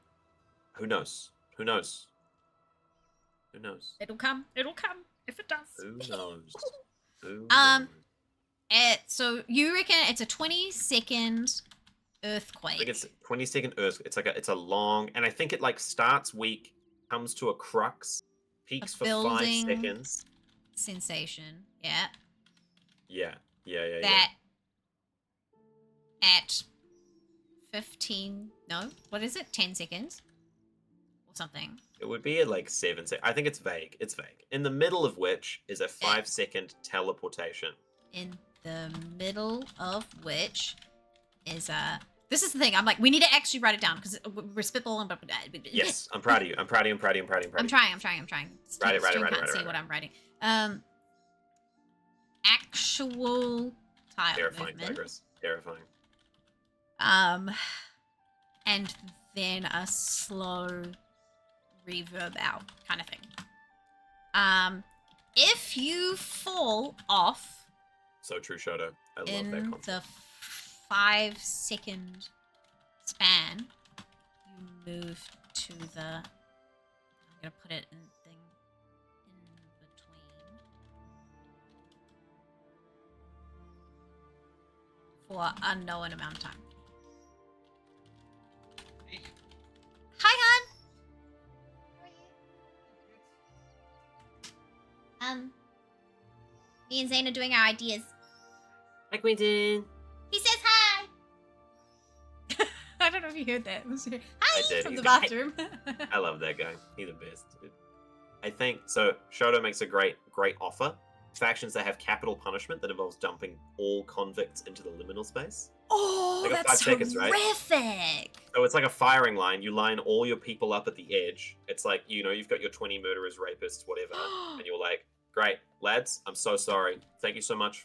Who knows? It'll come if it does. Who knows? So you reckon it's a 20-second earthquake? I think it's a 20-second earthquake. It's a long, and I think it like starts weak, comes to a crux, peaks for 5 seconds. Sensation, yeah. Yeah. That at 15, no, what is it? 10 seconds? or something. It would be at like 7 seconds. I think it's vague. It's vague. In the middle of which is a 5-second teleportation. In the middle of which is a... This is the thing. I'm like, we need to actually write it down because we're spitballing. But yes, I'm proud of you. I'm trying. I'm trying. Write it. Can't see what I'm writing. Actual tile Terrifying, movement. Tigris. Terrifying. And then a slow reverb out kind of thing. If you fall off... So true, Shoto. I love that concept. In the 5-second span, you move to the... I'm going to put it in thing in between. For an unknown amount of time. Hi, hon! Me and Zane are doing our ideas. Hi, Quentin. He says hi! I don't know if you heard that. Hi! I did. From He's the bathroom. I love that guy. He's the best. I think, so Shoto makes a great offer. Factions that have capital punishment that involves dumping all convicts into the liminal space. Oh, like that's 5 seconds, terrific! Right? So it's like a firing line. You line all your people up at the edge. It's like, you've got your 20 murderers, rapists, whatever. And you're like, great, lads, I'm so sorry. Thank you so much.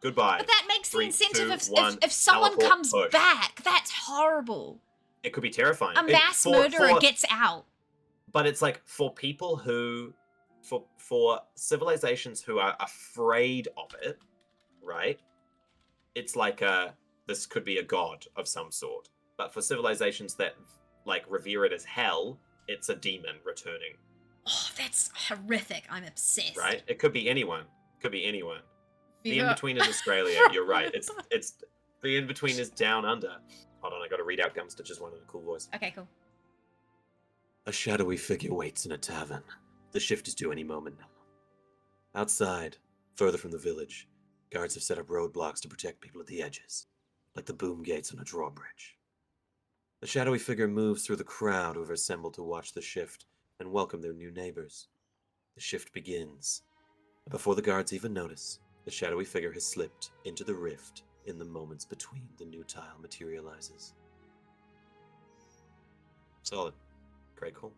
Goodbye. But that makes 3, the incentive 2, 1, if someone comes push. back. That's horrible. It could be terrifying. A mass murderer gets out. But it's like for people who, for civilizations who are afraid of it, right? It's like this could be a god of some sort. But for civilizations that like revere it as hell, it's a demon returning. Oh, that's horrific. I'm obsessed. Right? It could be anyone. Could be anyone. The in-between is Australia. You're right. It's the in-between is down under. Hold on, I got to read out Gumstitch's one in a cool voice. Okay, cool. A shadowy figure waits in a tavern. The shift is due any moment now. Outside, further from the village, guards have set up roadblocks to protect people at the edges, like the boom gates on a drawbridge. The shadowy figure moves through the crowd who have assembled to watch the shift and welcome their new neighbors. The shift begins. Before the guards even notice, the shadowy figure has slipped into the rift in the moments between the new tile materializes. Solid. Great call.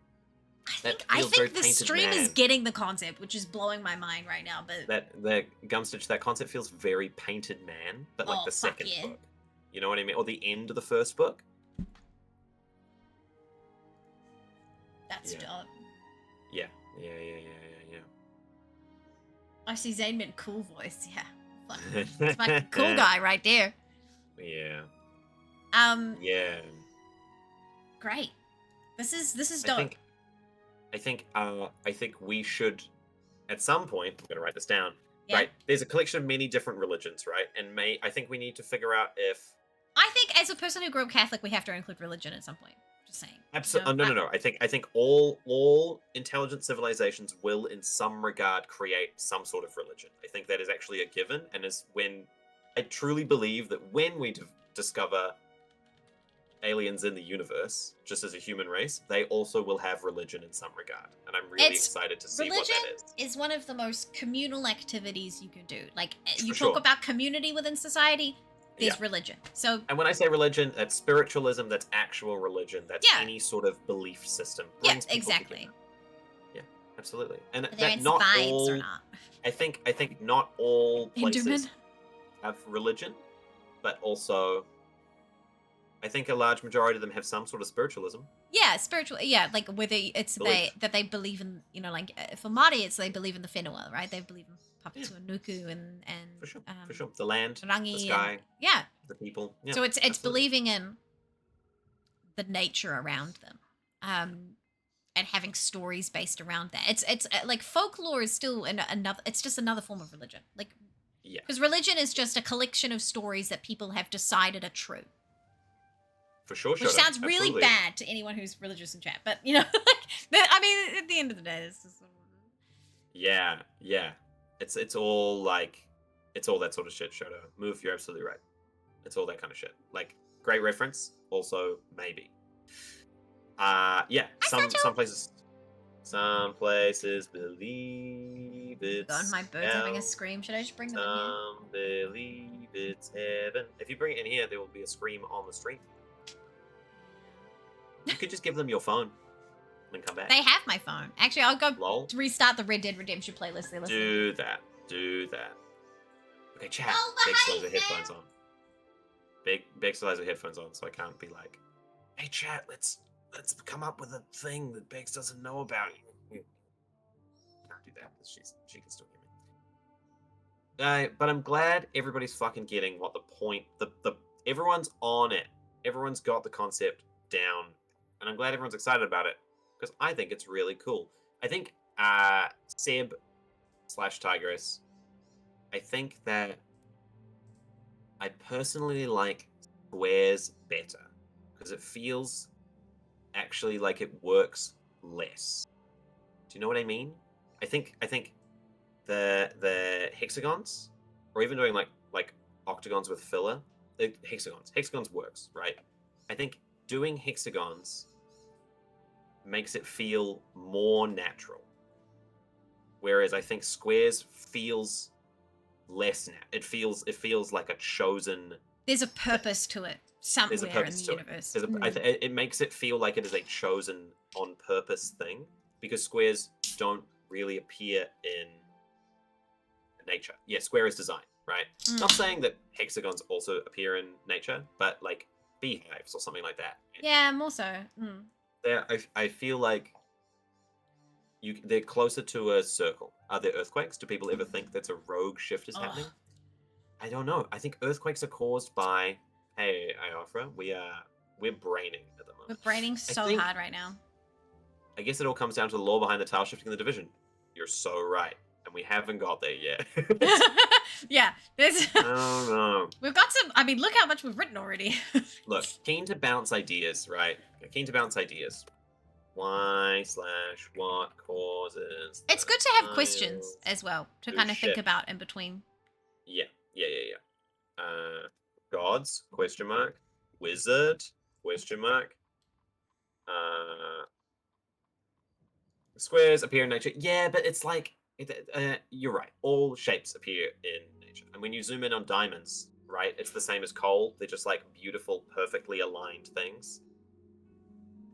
I think the stream is getting the concept, which is blowing my mind right now. But that Gumstitch, that concept feels very Painted Man, but like the second book. You know what I mean? Or the end of the first book. That's dope. Yeah. I see Zane meant cool voice. Yeah, it's my cool guy right there. Yeah. Yeah. Great. This is dope. I think we should, at some point, I'm going to write this down. Yeah. Right. There's a collection of many different religions, right? And I think we need to figure out if. I think as a person who grew up Catholic, we have to include religion at some point. Just saying. Absolutely. No. I think all intelligent civilizations will, in some regard, create some sort of religion. I think that is actually a given, and is when I truly believe that when we discover aliens in the universe, just as a human race, they also will have religion in some regard, and I'm really excited to see what that is. Religion is one of the most communal activities you can do. Like you talk about community within society. There's religion. So, and when I say religion, that's spiritualism, that's actual religion, that's any sort of belief system. Brings exactly. Together. Yeah, absolutely. And that not all. Or not. I think not all places have religion, but also, I think a large majority of them have some sort of spiritualism. Yeah, spiritual. Yeah, like whether it's they believe in, like for Māori, it's they believe in the whenua, right? They believe in Papatū Nuku and for sure, the land, Rangi, the sky, the people. Yeah, so it's believing in the nature around them, and having stories based around that. It's like folklore is still another. It's just another form of religion, like because religion is just a collection of stories that people have decided are true. For sure, which sounds really bad to anyone who's religious in chat, but I mean, at the end of the day, it's just. Yeah. It's all like, it's all that sort of shit, Shoto. Move, you're absolutely right. It's all that kind of shit. Like, great reference, also, maybe. Yeah. Some places believe it's God, my bird's having a scream. Should I just bring them in here? Some believe it's heaven. If you bring it in here, there will be a scream on the stream. You could just give them your phone and come back. They have my phone. Actually, I'll go restart the Red Dead Redemption playlist. They're listening. Do that. Okay, chat. Big still has her headphones on. Big still has her headphones on, so I can't be like, hey chat, let's come up with a thing that Bex doesn't know about. Can't do that. She can still hear me. But I'm glad everybody's fucking getting what the point. Everyone's on it. Everyone's got the concept down, and I'm glad everyone's excited about it because I think it's really cool. I think Seb/Tigress. I think that I personally like Squares better because it feels actually like it works less. Do you know what I mean? I think the hexagons, or even doing like octagons with filler, hexagons works, right? I think doing hexagons makes it feel more natural, whereas I think squares feels less it feels like a chosen. There's a purpose to it somewhere in the universe. It makes it feel like it is a chosen on purpose thing because squares don't really appear in nature. Yeah, square is design, right? Not saying that hexagons also appear in nature, but like beehives or something like that. Yeah, more so. I feel like they're closer to a circle. Are there earthquakes? Do people ever think that's a rogue shift is happening? I don't know. I think earthquakes are caused by. Hey, Iofra, we're braining at the moment. We're braining so hard right now. I guess it all comes down to the lore behind the tile shifting in the division. You're so right, and we haven't got there yet. Yeah, there's. I don't know. We've got some. I mean, look how much we've written already. Look, keen to bounce ideas, right? Keen to bounce ideas. Why/what causes? It's good to have questions as well to kind of think about in between. Yeah. Gods? ? Wizard? ? Squares appear in nature. Yeah, but it's like you're right. All shapes appear in nature, and when you zoom in on diamonds, right, it's the same as coal. They're just like beautiful, perfectly aligned things.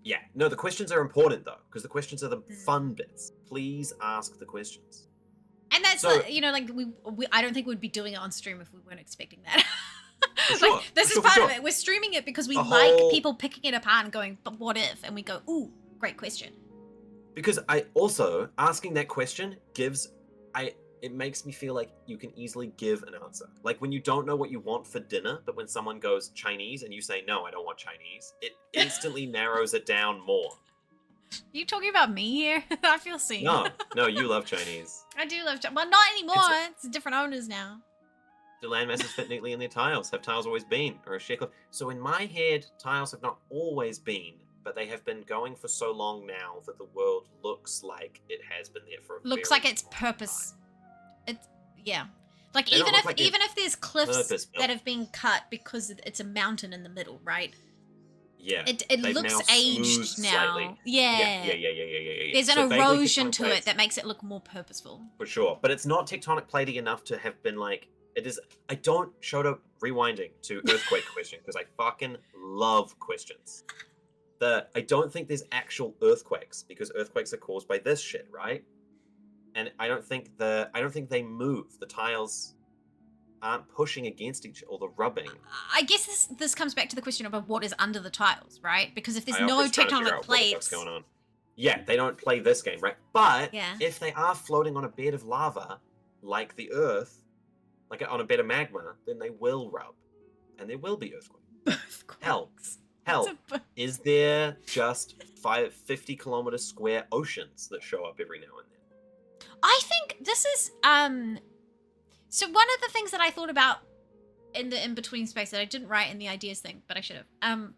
Yeah, no, the questions are important though, because the questions are the fun bits. Please ask the questions. And that's like we I don't think we'd be doing it on stream if we weren't expecting that. This is part of it. We're streaming it because we like people picking it apart and going, but what if? And we go, ooh, great question. Because I also asking that question it makes me feel like you can easily give an answer. Like when you don't know what you want for dinner, but when someone goes Chinese and you say, no, I don't want Chinese, it instantly narrows it down more. You talking about me here? I feel seen. No, you love Chinese. I do love Chinese. Well, not anymore. It's different owners now. Do landmasses fit neatly in their tiles? Have tiles always been? Or a shekel? So in my head, tiles have not always been, but they have been going for so long now that the world looks like it has been there for a looks like its purpose. It's like even if there's cliffs that have been cut because it's a mountain in the middle, right? Yeah, it looks aged now. Slightly. Yeah. There's an erosion to it that makes it look more purposeful. For sure, but it's not tectonic platey enough to have been like it is. I don't Shoto rewinding to earthquake question because I fucking love questions. I don't think there's actual earthquakes because earthquakes are caused by this shit, right? And I don't think they move. The tiles aren't pushing against each other, or the rubbing. I guess this comes back to the question about what is under the tiles, right? Because if there's no tectonic plates, what's going on? Yeah, they don't play this game, right? But if they are floating on a bed of lava, like the Earth, like on a bed of magma, then they will rub, and there will be earthquakes. Hell, is there just 50-kilometer square oceans that show up every now and then? I think this is so one of the things that I thought about in the in-between space that I didn't write in the ideas thing, but I should have.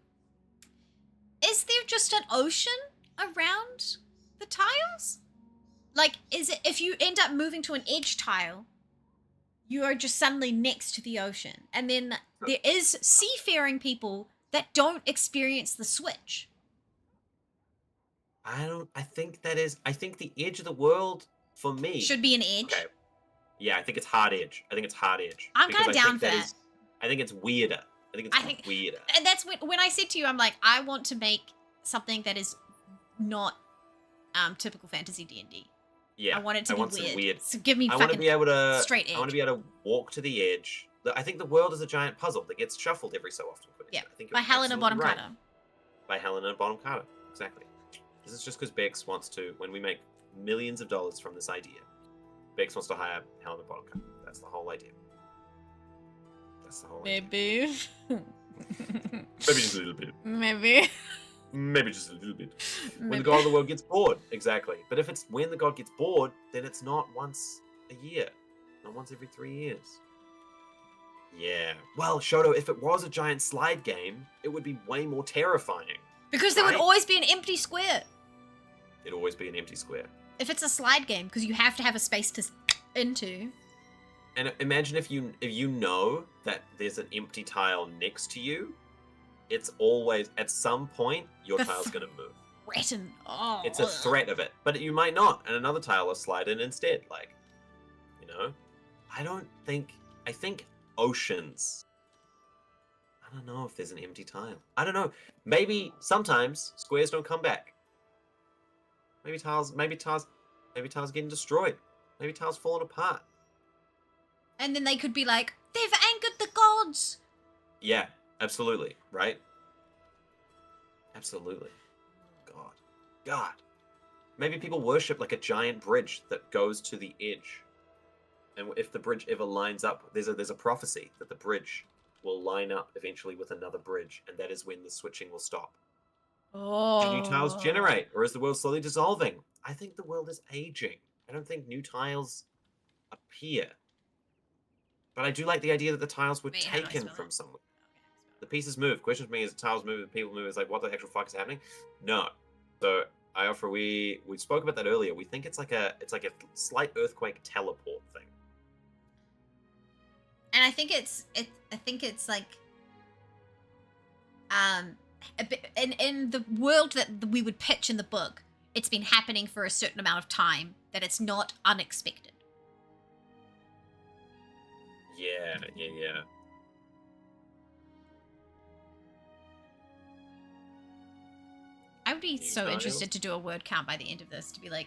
Is there just an ocean around the tiles? Like, is it if you end up moving to an edge tile, you are just suddenly next to the ocean, and then there is seafaring people that don't experience the switch. I think the edge of the world for me should be an edge. Okay. Yeah, I think it's hard edge. I'm kind of down for that. I think it's weirder. I think it's weirder. And that's when I said to you, I'm like, I want to make something that is not typical fantasy D&D. Yeah, I want it to be weird. So give me fucking straight edge. I want to be able to walk to the edge. I think the world is a giant puzzle that gets shuffled every so often. Yeah, I think by Helena Bonham Carter. By Helena Bonham Carter, exactly. This is just because Bex wants to, when we make millions of dollars from this idea, Bex wants to hire Helena Bonham Carter. That's the whole idea. Maybe. Maybe just a little bit. Maybe just a little bit. When the god of the world gets bored. Exactly. But if it's when the god gets bored, then it's not once a year. Not once every 3 years. Yeah. Well, Shoto, if it was a giant slide game, it would be way more terrifying. Because there would always be an empty square. It'd always be an empty square. If it's a slide game, because you have to have a space to into. And imagine if you know that there's an empty tile next to you, it's always, at some point, your tile's going to move. Threaten. It's a threat of it. But you might not, and another tile will slide in instead. Like, you know? I think oceans. I don't know if there's an empty tile. I don't know. Maybe sometimes squares don't come back. Maybe tiles getting destroyed. Maybe tiles falling apart. And then they could be like, they've angered the gods. Yeah, absolutely. Right? Absolutely. God. Maybe people worship like a giant bridge that goes to the edge. And if the bridge ever lines up, there's a prophecy that the bridge will line up eventually with another bridge, and that is when the switching will stop. Do new tiles generate, or is the world slowly dissolving? I think the world is aging. I don't think new tiles appear. But I do like the idea that the tiles were taken from somewhere. The pieces move. Question for me is the tiles move and people move. It's like, what the actual fuck is happening? No. So I offer we spoke about that earlier. We think it's like a slight earthquake teleport thing. And I think it's like in the world that we would pitch in the book, it's been happening for a certain amount of time, that it's not unexpected. Yeah. I would be so interested to do a word count by the end of this, to be like,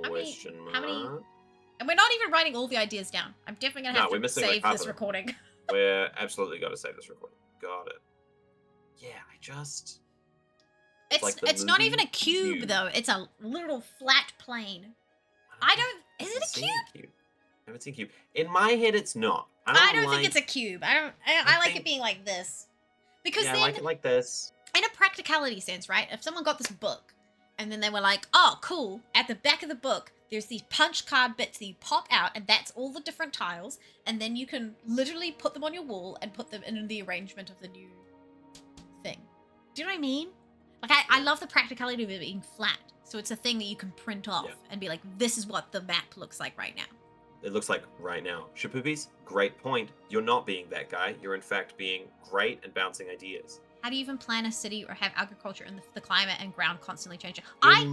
how many? And we're not even writing all the ideas down. I'm definitely going to have to save this recording. We're absolutely got to save this recording. Got it. Yeah, It's not even a cube, though. It's a little flat plane. Is it a cube? I haven't seen cube. In my head, it's not. I don't think it's a cube. I like it being like this. Because I like it like this. In a practicality sense, right? If someone got this book and then they were like, oh, cool, at the back of the book, there's these punch card bits that you pop out, and that's all the different tiles, and then you can literally put them on your wall and put them in the arrangement of the new thing. Do you know what I mean? Like, I love the practicality of it being flat. So it's a thing that you can print off and be like, this is what the map looks like right now. It looks like right now. Shapoopies, great point. You're not being that guy. You're in fact being great and bouncing ideas. How do you even plan a city or have agriculture and the climate and ground constantly changing? I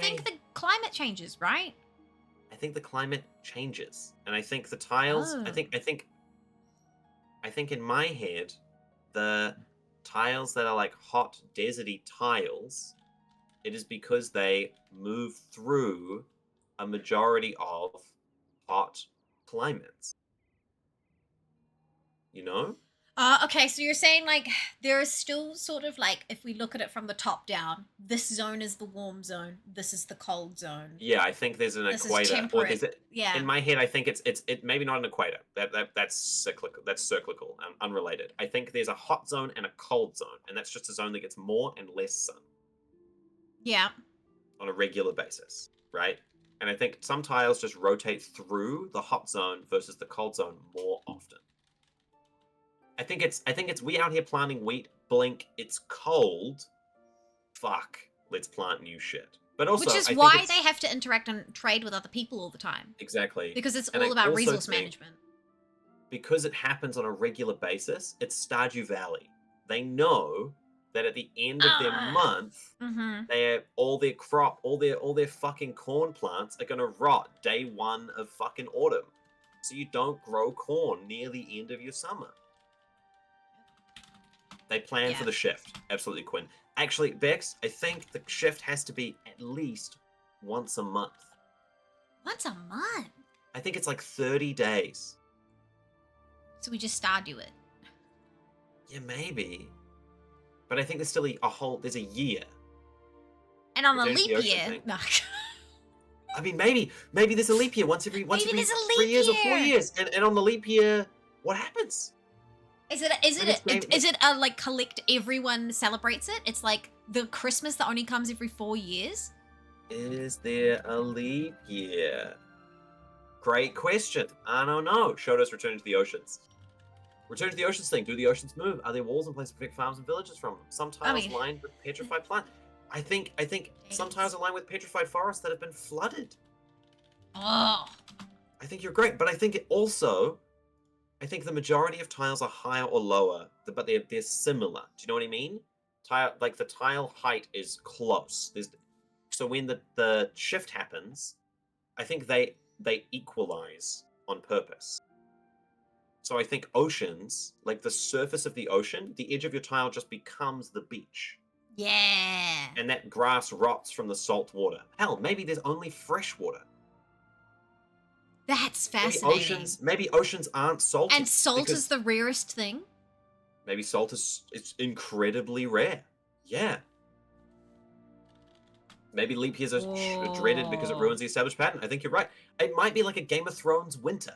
think the climate changes, right? I think the climate changes. And I think the tiles, I think in my head, the tiles that are like hot, deserty tiles, it is because they move through a majority of hot climates. You know? Okay, so you're saying, like, there is still sort of, like, if we look at it from the top down, this zone is the warm zone, this is the cold zone. Yeah, I think there's an equator. Or yeah. In my head, I think it's maybe not an equator. That's cyclical. That's cyclical, unrelated. I think there's a hot zone and a cold zone, and that's just a zone that gets more and less sun. Yeah. On a regular basis, right? And I think some tiles just rotate through the hot zone versus the cold zone more often. I think it's we out here planting wheat, blink, it's cold. Fuck, let's plant new shit. But also, which is why they have to interact and trade with other people all the time. Exactly. Because it's all about resource management. Because it happens on a regular basis, it's Stardew Valley. They know that at the end of their month, all their fucking corn plants are gonna rot day 1 of fucking autumn. So you don't grow corn near the end of your summer. They plan for the shift. Absolutely, Quinn. Actually, Bex, I think the shift has to be at least once a month. Once a month? I think it's like 30 days. So we just Stardew it. Yeah, maybe. But I think there's still there's a year. And on a leap year. No. I mean, maybe there's a leap year once every 3 years or 4 years. And on the leap year, what happens? Is it a like collect everyone celebrates it? It's like the Christmas that only comes every 4 years? Is there a leap year? Great question. I don't know. Shoto's Returning to the Oceans. Return to the Oceans thing. Do the oceans move? Are there walls in place to protect farms and villages from them? Some tiles lined with petrified plant. I think some tiles are lined with petrified forests that have been flooded. Oh. I think you're great, but I think I think the majority of tiles are higher or lower, but they're similar. Do you know what I mean? The tile height is close. So when the shift happens, I think they equalize on purpose. So I think oceans, like the surface of the ocean, the edge of your tile just becomes the beach. Yeah. And that grass rots from the salt water. Hell, maybe there's only fresh water. That's fascinating. Maybe oceans aren't salty. And salt is the rarest thing? Maybe salt it's incredibly rare. Yeah. Maybe leap years are dreaded because it ruins the established pattern. I think you're right. It might be like a Game of Thrones winter.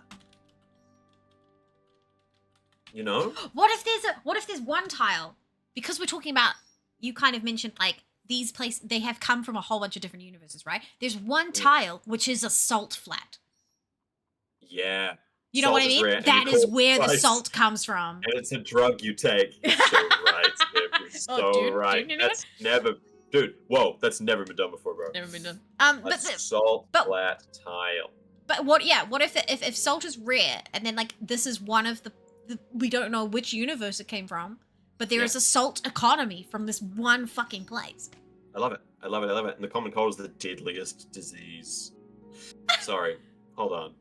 You know? What if there's one tile? Because we're talking about, you kind of mentioned like these places, they have come from a whole bunch of different universes, right? There's one tile which is a salt flat. Yeah. You know what I mean? That is where the salt comes from. And it's a drug you take. You're so right. You're so right. That's never... Dude, whoa, that's never been done before, bro. Never been done. Salt flat tile. But what if salt is rare, and then like this is one of the we don't know which universe it came from, but there is a salt economy from this one fucking place. I love it. And the common cold is the deadliest disease. Sorry. Hold on.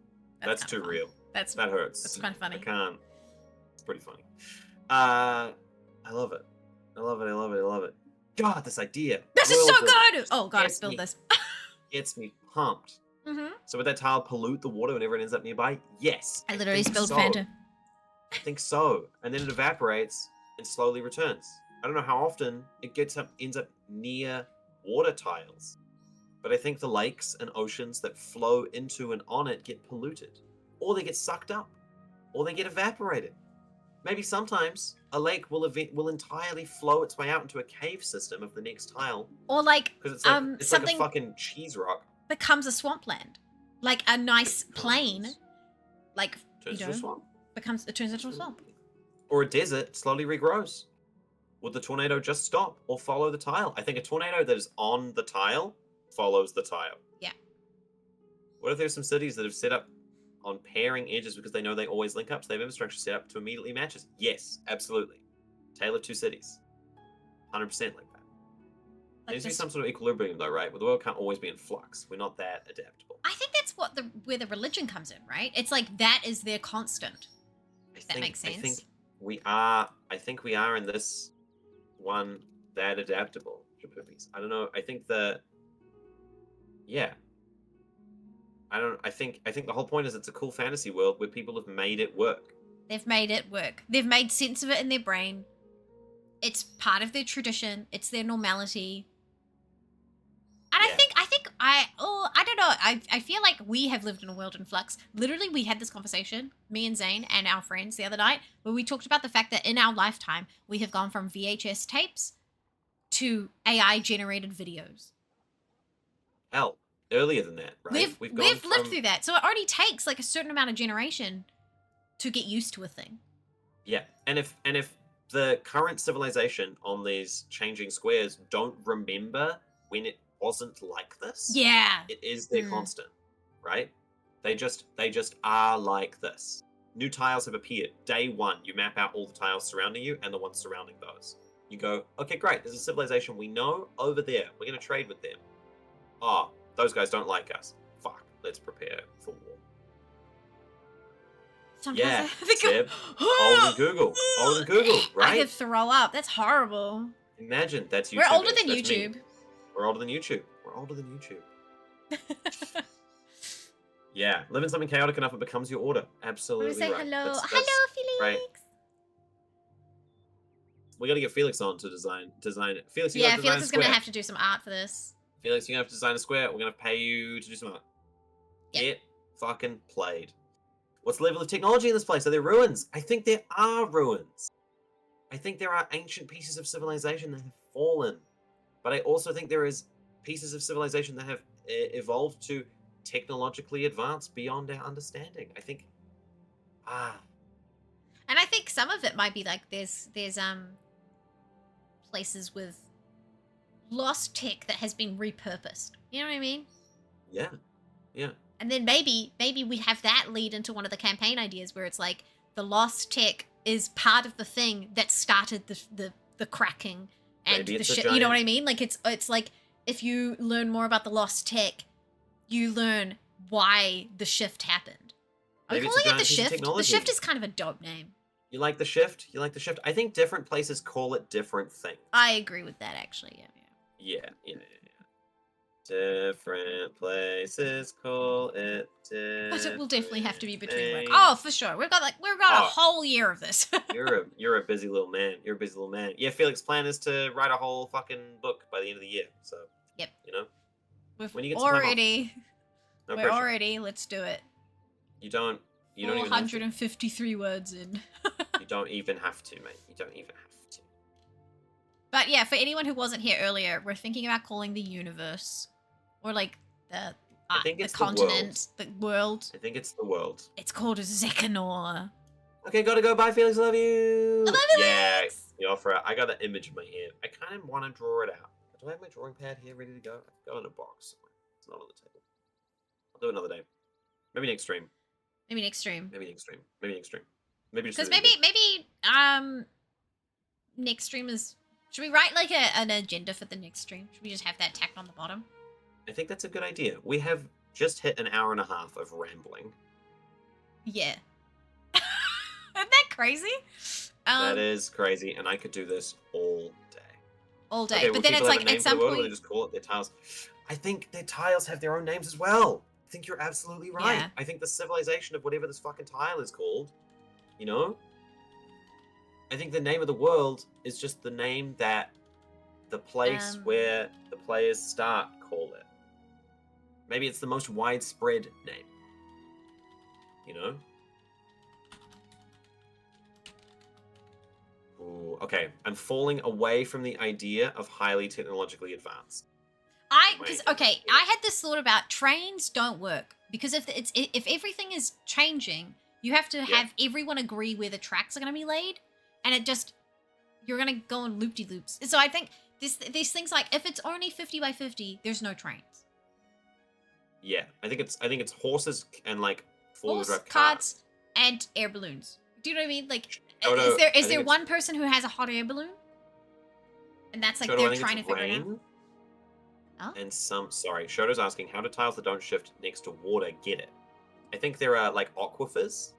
That's too real. That hurts. That's kind of funny. I can't. It's pretty funny. I love it. I love it. God, this idea. This is so good! Oh god, I spilled this. Gets me pumped. So would that tile pollute the water when everyone ends up nearby? Yes. I literally spilled Fanta. I think so. And then it evaporates and slowly returns. I don't know how often it ends up near water tiles. But I think the lakes and oceans that flow into and on it get polluted. Or they get sucked up. Or they get evaporated. Maybe sometimes a lake will entirely flow its way out into a cave system of the next tile. Or like, it's like a fucking cheese rock. Becomes a swampland. Like a nice plain. Like, turns into a swamp. It turns into a swamp. Or a desert slowly regrows. Would the tornado just stop or follow the tile? I think a tornado that is on the tile follows the tile. Yeah. What if there's some cities that have set up on pairing edges because they know they always link up, so they have infrastructure set up to immediately matches? Yes, absolutely. Tale of Two Cities. 100% like that. There needs to be some sort of equilibrium though, right? Well, the world can't always be in flux. We're not that adaptable. I think that's where the religion comes in, right? It's like that is their constant. That makes sense. I think we are in this one that adaptable to poopies. I don't know. I think I think the whole point is it's a cool fantasy world where people have made it work. They've made it work. They've made sense of it in their brain. It's part of their tradition. It's their normality. And I don't know. I feel like we have lived in a world in flux. Literally, we had this conversation, me and Zane and our friends the other night, where we talked about the fact that in our lifetime, we have gone from VHS tapes to AI-generated videos. Hell, earlier than that, right? We've lived through that. So it only takes like a certain amount of generation to get used to a thing. Yeah, and if the current civilization on these changing squares don't remember when it wasn't like this, it is their constant, right? They just are like this. New tiles have appeared. Day one, you map out all the tiles surrounding you and the ones surrounding those. You go, okay, great. There's a civilization we know over there. We're going to trade with them. Oh, those guys don't like us. Fuck. Let's prepare for war. Sometimes Yeah, I think Seb. Older than Google. Older than Google, right? I could throw up. That's horrible. Imagine that's YouTube. We're older than YouTube. We're older than YouTube. We're older than YouTube. Yeah, live in something chaotic enough, it becomes your order. Absolutely say right. hello. Hello, Felix. Right. We got to get Felix on to design it. Felix, you Felix is going to have to do some art for this. Felix, you're going to have to design a square. We're going to pay you to do some art. Yep. Get fucking played. What's the level of technology in this place? Are there ruins? I think there are ruins. I think there are ancient pieces of civilization that have fallen. But I also think there is pieces of civilization that have evolved to technologically advance beyond our understanding. I think... And I think some of it might be like there's places with lost tech that has been repurposed. You know what I mean? Yeah. Yeah. And then maybe we have that lead into one of the campaign ideas where it's like the lost tech is part of the thing that started the cracking and the shit. You know what I mean? Like it's like if you learn more about the lost tech, you learn why the shift happened. I'm calling it the shift. The shift is kind of a dope name. You like the shift? You like the shift? I think different places call it different things. I agree with that, actually. Yeah. Different places call it different. But it will definitely have to be between work. Oh, for sure. We've got a whole year of this. You're a busy little man. Yeah, Felix's plan is to write a whole fucking book by the end of the year. So yep. You know, when you get already. We're already. Let's do it. You don't 453 words in. You don't even have to, mate. You don't even have to. But yeah, for anyone who wasn't here earlier, we're thinking about calling the universe, or like the continent, the world. I think it's the world. It's called Zekanor. Okay, gotta go. Bye, Felix. Love you. Love you, yeah, you offer it. I got an image in my head. I kind of want to draw it out. Do I have my drawing pad here ready to go? I've got it in a box somewhere. It's not on the table. I'll do it another day. Maybe next stream. Maybe next stream. Maybe just because maybe next stream is. Should we write like an agenda for the next stream? Should we just have that tacked on the bottom? I think that's a good idea. We have just hit an hour and a half of rambling. Yeah. Isn't that crazy? That is crazy, and I could do this all day. All day, okay, but then it's like at some point. They just call it their tiles. I think their tiles have their own names as well. I think you're absolutely right. Yeah. I think the civilization of whatever this fucking tile is called, you know? I think the name of the world is just the name that the place where the players start call it. Maybe it's the most widespread name. You know? Ooh, okay, I'm falling away from the idea of highly technologically advanced. I had this thought about trains don't work because if everything is changing, you have to have everyone agree where the tracks are going to be laid, and you're going to go on loop-de-loops. So I think these things like if it's only 50 by 50, there's no trains. Yeah, I think it's horses and like four-wheel drive carts and air balloons. Do you know what I mean? Like, is there one person who has a hot air balloon? And that's like they're trying to figure it out. Oh? And Shoto's asking, how do tiles that don't shift next to water get it? I think there are like aquifers,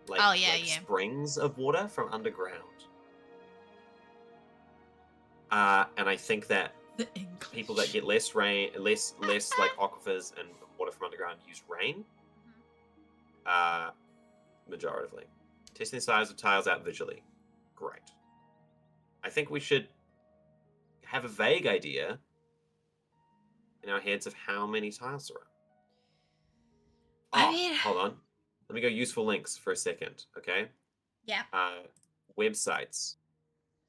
like springs of water from underground. And I think that people that get less rain, less like aquifers and water from underground use rain. Majoritively. Testing the size of tiles out visually. Great. I think we should have a vague idea in our heads of how many tiles there are. Hold on. Let me go useful links for a second, okay? Yeah. Websites.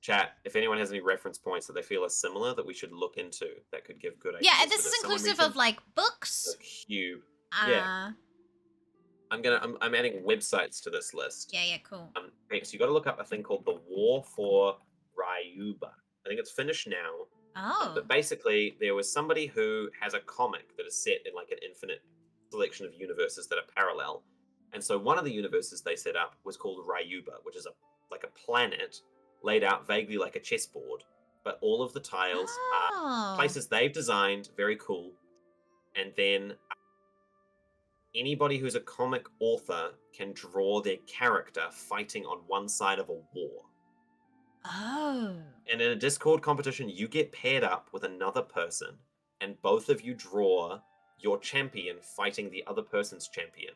Chat, if anyone has any reference points that they feel are similar that we should look into that could give good ideas. Yeah, and this is inclusive of like books. Cube. Yeah. I'm adding websites to this list. Yeah, cool. Okay, so you got to look up a thing called the War for Ryuba. I think it's finished now. Oh. But basically, there was somebody who has a comic that is set in like an infinite selection of universes that are parallel. And so one of the universes they set up was called Ryuba, which is like a planet laid out vaguely like a chessboard, but all of the tiles are places they've designed, very cool. And then anybody who's a comic author can draw their character fighting on one side of a war. Oh. And in a Discord competition, you get paired up with another person, and both of you draw your champion fighting the other person's champion.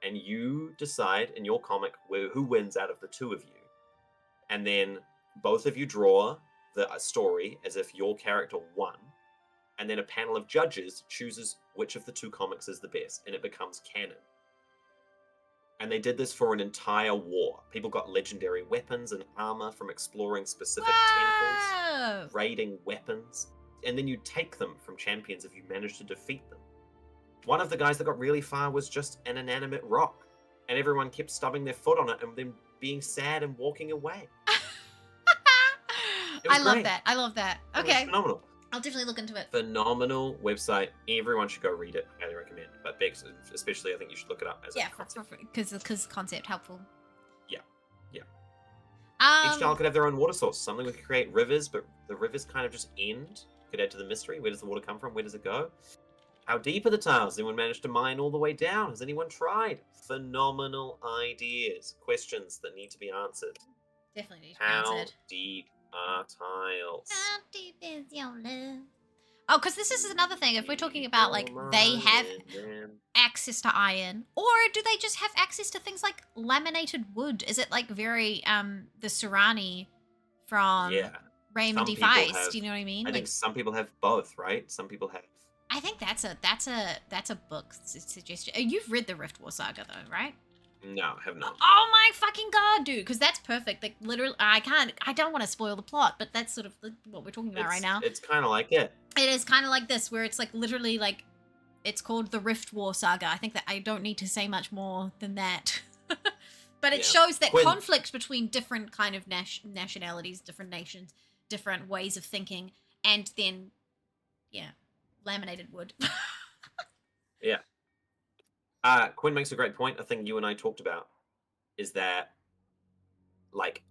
And you decide in your comic who wins out of the two of you. And then both of you draw the story as if your character won. And then a panel of judges chooses which of the two comics is the best, and it becomes canon. And they did this for an entire war. People got legendary weapons and armor from exploring specific temples, raiding weapons, and then you take them from champions if you manage to defeat them. One of the guys that got really far was just an inanimate rock, and everyone kept stubbing their foot on it and then being sad and walking away. I love that. I love that. Okay. It was phenomenal. I'll definitely look into it. Phenomenal website. Everyone should go read it. Highly recommend. But Bex, especially, I think you should look it up as a concept. Because concept helpful. Yeah. Each tile could have their own water source. Something we could create rivers, but the rivers kind of just end. Could add to the mystery. Where does the water come from? Where does it go? How deep are the tiles? Has anyone managed to mine all the way down? Has anyone tried? Phenomenal ideas. Questions that need to be answered. Definitely need to be answered. How deep are tiles? How deep is your love? Oh, because this is another thing. If we're talking about, like, they have access to iron, or do they just have access to things like laminated wood? Is it, like, very, the Surani from Raymond D. Feist? Do you know what I mean? I think some people have both, right? Some people have. I think that's a book suggestion. You've read the Rift War saga, though, right? No, I have not. Oh my fucking god, dude! Because that's perfect. Like, literally, I don't want to spoil the plot, but that's sort of what we're talking about right now. It's kind of like it. It is kind of like this, where it's like literally like, it's called the Rift War saga. I think that I don't need to say much more than that. But it shows that conflict between different kind of nationalities, different nations, different ways of thinking, and then, laminated wood. Yeah. Quinn makes a great point. A thing you and I talked about is that, like,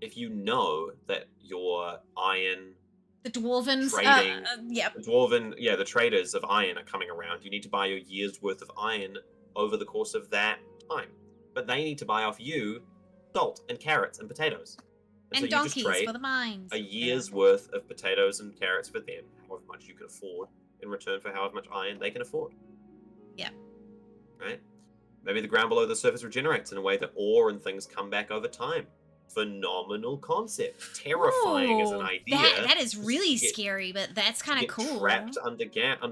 if you know that your iron, the dwarven trading, the traders of iron are coming around, you need to buy your year's worth of iron over the course of that time. But they need to buy off you salt and carrots and potatoes. And so donkeys you just trade for the mines. A year's worth of potatoes and carrots for them, however much you can afford, in return for however much iron they can afford. Yeah. Right? Maybe the ground below the surface regenerates in a way that ore and things come back over time. Phenomenal concept. Terrifying as an idea. That is really scary, but that's kind of cool. Trapped underground.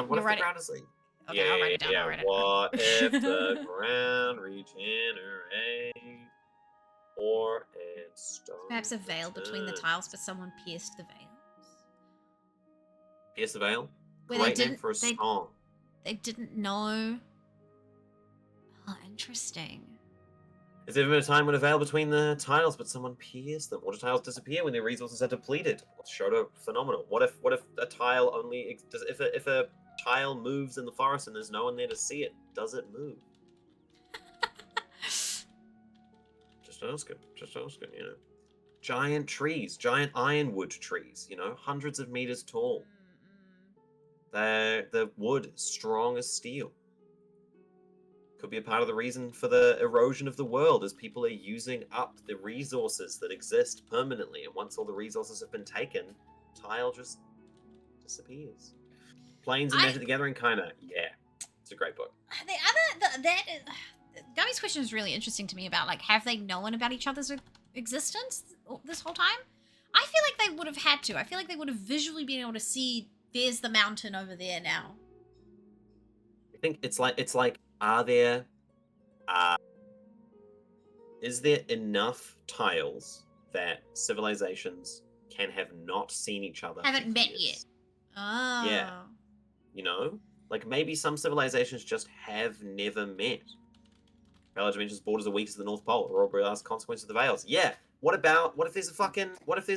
What if the ground is like... Okay, I'll write it down. What if the ground regenerates? Or and stone. Perhaps a veil between the tiles, but someone pierced the veils. Pierce the veil? Where Great name for a song. They didn't know. Oh, interesting. Has there ever been a time when a veil between the tiles, but someone pierced them? Or do tiles disappear when their resources are depleted? What's Shoto phenomenal? What if a tile only if a tile moves in the forest and there's no one there to see it? Does it move? Just asking, you know. Giant trees, giant ironwood trees, you know, hundreds of meters tall. The wood strong as steel. Could be a part of the reason for the erosion of the world, as people are using up the resources that exist permanently, and once all the resources have been taken, tile just disappears. Planes and Magic the Gathering, kinda. Yeah, it's a great book. Gabby's question is really interesting to me about, like, have they known about each other's existence this whole time? I feel like they would have had to. I feel like they would have visually been able to see, there's the mountain over there now. I think it's like, are there, is there enough tiles that civilizations can have not seen each other? Haven't met yet. Oh. Yeah. You know? Like, maybe some civilizations just have never met. Parallel dimensions, borders are weak as the North Pole, or Borealis, consequence of the veils. Yeah. What if there's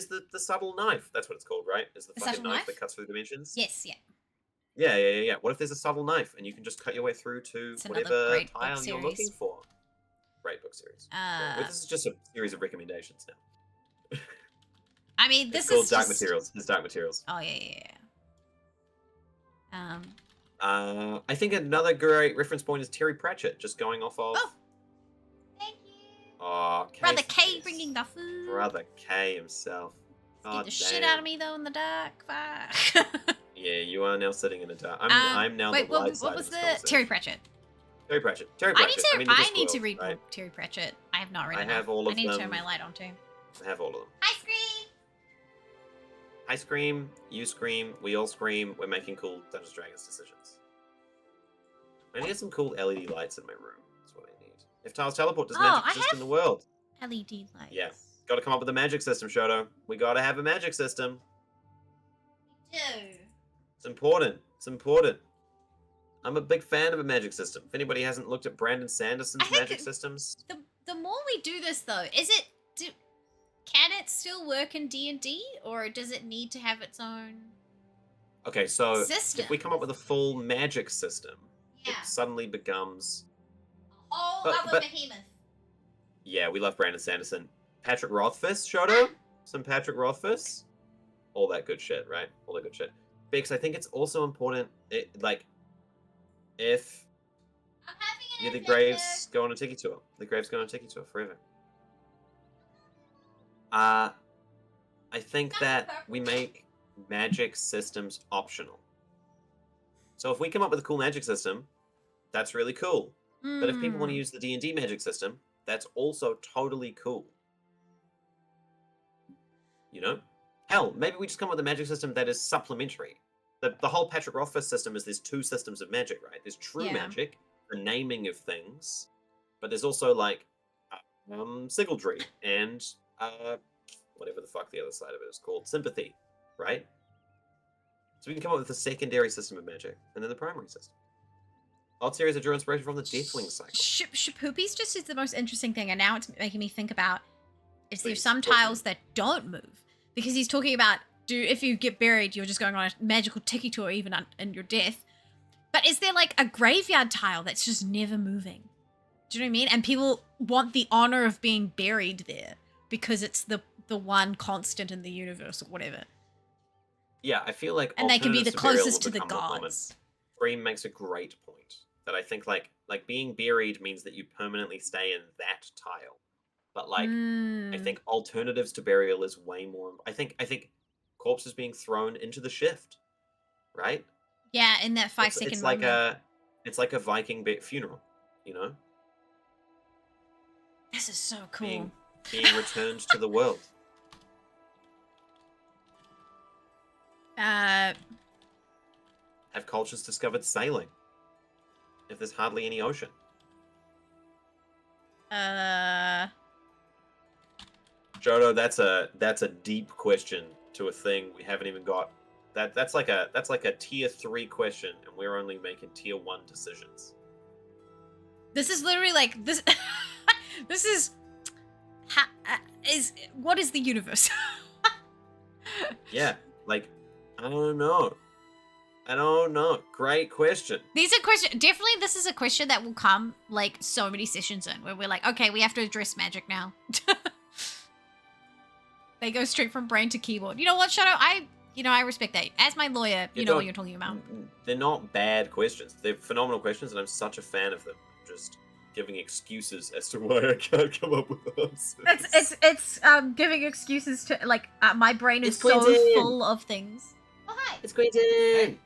the subtle knife? That's what it's called, right? Is the fucking knife that cuts through the dimensions? Yes, yeah. Yeah. What if there's a subtle knife and you can just cut your way through to whatever tile you're looking for? Great book series. This is just a series of recommendations now. I mean, this it's called is Dark just... Materials. It's Dark Materials. Oh, yeah. I think another great reference point is Terry Pratchett, just going off of... Oh! Thank you! Oh, Brother K bringing the food. Brother K himself. Scared the shit out of me, though, in the dark. Fuck. Yeah, you are now sitting in the dark. I'm now the light side. What was the... Terry Pratchett. Terry Pratchett. I need to read more Terry Pratchett. I have not read enough. I have all of them. I need to turn my light on, too. I have all of them. Hi, Scream! I scream, you scream, we all scream, we're making cool Dungeons & Dragons decisions. I need some cool LED lights in my room. That's what I need. If Tiles Teleport does magic exist in the world. LED lights. Yeah. Gotta come up with a magic system, Shoto. We gotta have a magic system. We do. It's important. It's important. I'm a big fan of a magic system. If anybody hasn't looked at Brandon Sanderson's magic systems. The more we do this, though, can it still work in D&D, or does it need to have its own Okay, so system? If we come up with a full magic system, it suddenly becomes... a whole other behemoth. Yeah, we love Brandon Sanderson. Patrick Rothfuss, Shoto? Some Patrick Rothfuss? All that good shit, right? All that good shit. Because I think it's also important, if the Graves go on a tiki tour. The Graves go on a tiki tour forever. I think that we make magic systems optional. So if we come up with a cool magic system, that's really cool. But if people want to use the D&D magic system, that's also totally cool. You know? Hell, maybe we just come up with a magic system that is supplementary. The whole Patrick Rothfuss system is there's two systems of magic, right? There's true magic, the naming of things, but there's also like Sigildry and whatever the fuck the other side of it is called, sympathy, right? So we can come up with a secondary system of magic, and then the primary system. Odd series of drew inspiration from the Deathwing cycle. Shapoopies just is the most interesting thing, and now it's making me think about if there's some tiles that don't move, because he's talking about if you get buried, you're just going on a magical tiki tour even in your death. But is there like a graveyard tile that's just never moving? Do you know what I mean? And people want the honor of being buried there because it's the one constant in the universe or whatever. Yeah, I feel like, and they can be the closest to the gods. Scream makes a great point that I think like being buried means that you permanently stay in that tile. But like, I think alternatives to burial is way more. I think corpses being thrown into the shift, right? Yeah, in that 5-second moment. It's like a Viking funeral, you know. This is so cool. Being returned to the world. Have cultures discovered sailing? If there's hardly any ocean. Jodo, that's a deep question to a thing we haven't even got. That's like a tier 3 question, and we're only making tier 1 decisions. This is literally like this. This is what is the universe? Yeah, like I don't know. Great question. These are questions. Definitely, this is a question that will come like so many sessions in where we're like, okay, we have to address magic now. They go straight from brain to keyboard. You know what, Shadow? I respect that. As my lawyer, you know what you're talking about. They're not bad questions. They're phenomenal questions, and I'm such a fan of them. Just giving excuses as to why I can't come up with answers. It's giving excuses to like my brain is so full of things. Oh hi, it's Quentin. Hey.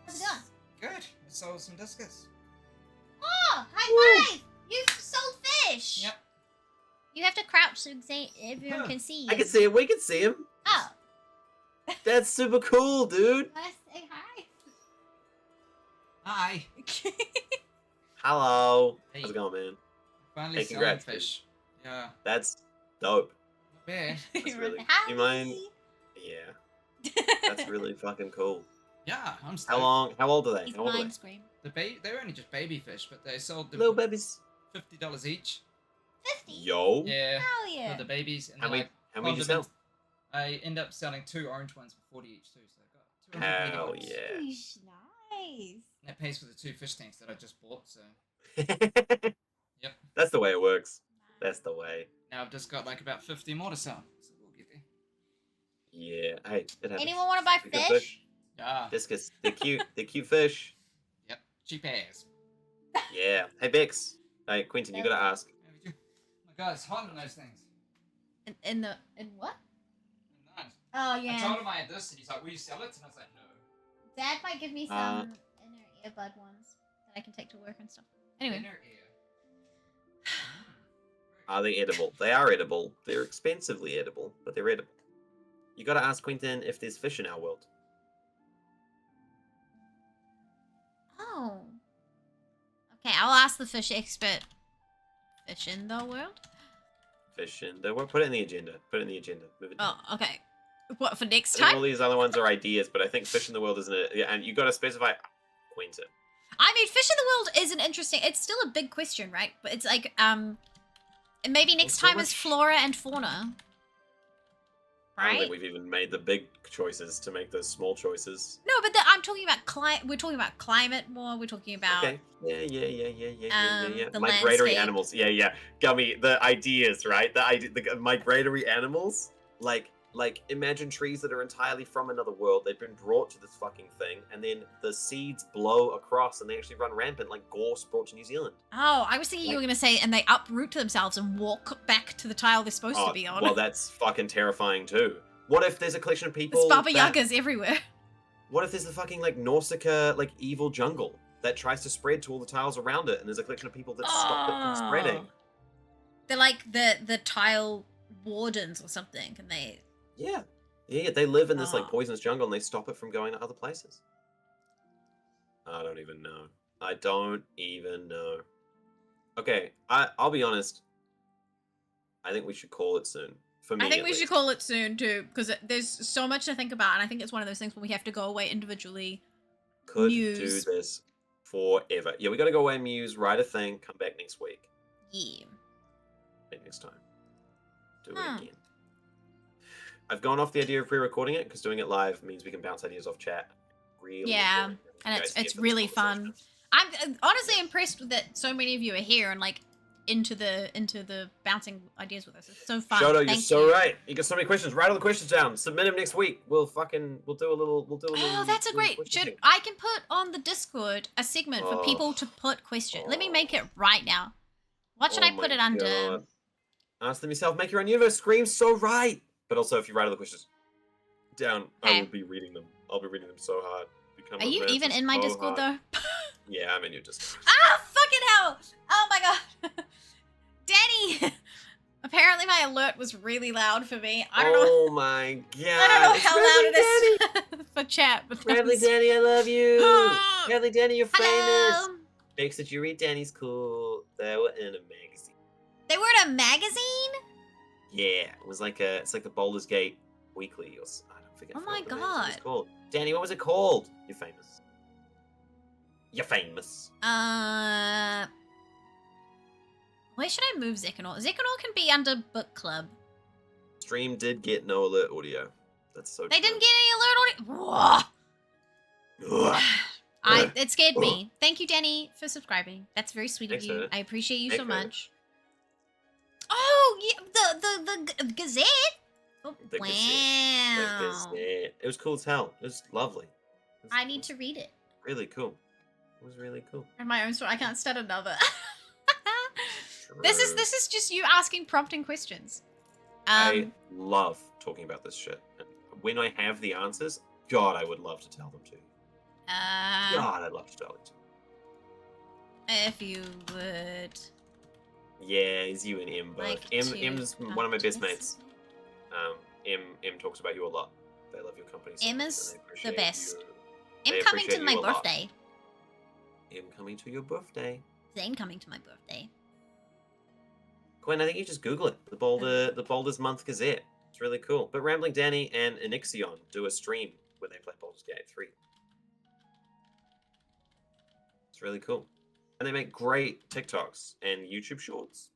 How's it going? Good. I sold some discus. Oh, high five! You sold fish. Yep. You have to crouch so everyone can see you. I can see him. We can see him. Oh. That's super cool, dude. Wanna say hi? Hi. Hello. Hey. How's it going, man? Finally selling fish. Yeah. That's dope. Yeah. That's really. Do you mind? Yeah. That's really fucking cool. Yeah, I'm stoked. How old are they? He's How old are mine, they? Scream. They're only just baby fish, but they sold them little babies. $50 each. 50? Yo. Yeah. Hell yeah. For the babies. And how many did you sell? I end up selling 2 orange ones for 40 each too, so I got Hell yeah. Nice. And that pays for the 2 fish tanks that I just bought, so. Yep. That's the way it works. That's the way. Now I've just got like about 50 more to sell, so we'll get there. Yeah. Hey, it happens. Anyone want to buy fish? Yeah. Discus. They're cute. They're cute fish. Yep. Cheap ass. Yeah. Hey, Bex. Hey, Quentin, you gotta ask. Oh my god, it's hot in those things. In what? In that. Oh yeah. I told him I had this, and he's like, "Will you sell it?" And I was like, "No." Dad might give me some inner earbud ones that I can take to work and stuff. Anyway. Inner ear. Are they edible? They are edible. They're expensively edible, but they're edible. You gotta ask Quentin if there's fish in our world. Oh. Okay, I'll ask the fish expert. Fish in the world? Fish in the world. Put it in the agenda. Put it in the agenda. Move it down. Oh, okay. What, for next I think time? all these other ones are ideas, but I think fish in the world isn't it. Yeah, and you gotta specify Quentin. I mean, fish in the world isn't interesting. It's still a big question, right? But it's like, maybe next time is flora and fauna. I don't Right? think we've even made the big choices to make those small choices. No, but I'm talking about we're talking about climate more. We're talking about Okay. Yeah. the Migratory landscape. animals. Yeah. Gummy, the ideas, right? The migratory animals. Like imagine trees that are entirely from another world. They've been brought to this fucking thing, and then the seeds blow across, and they actually run rampant, like gorse brought to New Zealand. Oh, I was thinking you were gonna say, and they uproot themselves and walk back to the tile they're supposed to be on. Well, that's fucking terrifying too. What if there's a collection of people? There's Baba Yagas everywhere. What if there's the fucking like Nausicaa like evil jungle that tries to spread to all the tiles around it, and there's a collection of people that stop it from spreading? They're like the tile wardens or something, and they. Yeah, they live in this like poisonous jungle, and they stop it from going to other places. I don't even know. Okay, I'll be honest. I think we should call it soon. For me, I think we should call it soon too, because there's so much to think about, and I think it's one of those things where we have to go away individually. Could muse. do this forever. Yeah, we got to go away and muse, write a thing, come back next week. Yeah. Maybe next time. Do it again. I've gone off the idea of pre-recording it because doing it live means we can bounce ideas off chat. Really Yeah, and it's really fun. I'm honestly impressed that so many of you are here and like into the bouncing ideas with us. It's so fun. Shoto, you're so right. You got so many questions. Write all the questions down. Submit them next week. We'll do a little. Oh, that's a great. I can put on the Discord a segment for people to put questions. Let me make it right now. What should I put it under? Ask them yourself. Make your own universe. Scream so right. But also, if you write all the questions down, I will be reading them. I'll be reading them so hard. Are you even in my Discord though? Yeah, I'm in your Discord. Ah, fucking hell! Oh my god, Danny! Apparently, my alert was really loud for me. I don't know. Oh my god! I don't know how loud it is for chat. But Bradley, Danny, I love you. Bradley, Danny, you're famous. Hello. Makes that you read Danny's cool. They were in a magazine. They were in a magazine? Yeah, it's like the Baldur's Gate Weekly or I don't forget. Oh my what god! it was called. Danny, what was it called? You're famous. You're famous. Where should I move Zekanor? Zekanor can be under book club. Stream did get no alert audio. That's so. They true. didn't get any alert audio. It scared me. Thank you, Danny, for subscribing. That's very sweet of you. I appreciate you so much. Oh, yeah, the Gazette. Oh, the wow. Gazette. The Gazette. It was cool as hell. It was lovely. I need to read it. Really cool. It was really cool. And my own story. I can't start another. This is just you asking prompting questions. I love talking about this shit. And when I have the answers, God, I would love to tell them to you. God, I'd love to tell them to you. If you would. Yeah, it's you and M both. M's one of my best mates. M talks about you a lot. They love your company. M is the best. M coming to my birthday. M coming to your birthday. Zane coming to my birthday. Gwen, I think you just Google it. The Baldur's Month Gazette. It's really cool. But Rambling Danny and Enixion do a stream when they play Baldur's Gate 3. It's really cool. And they make great TikToks and YouTube shorts.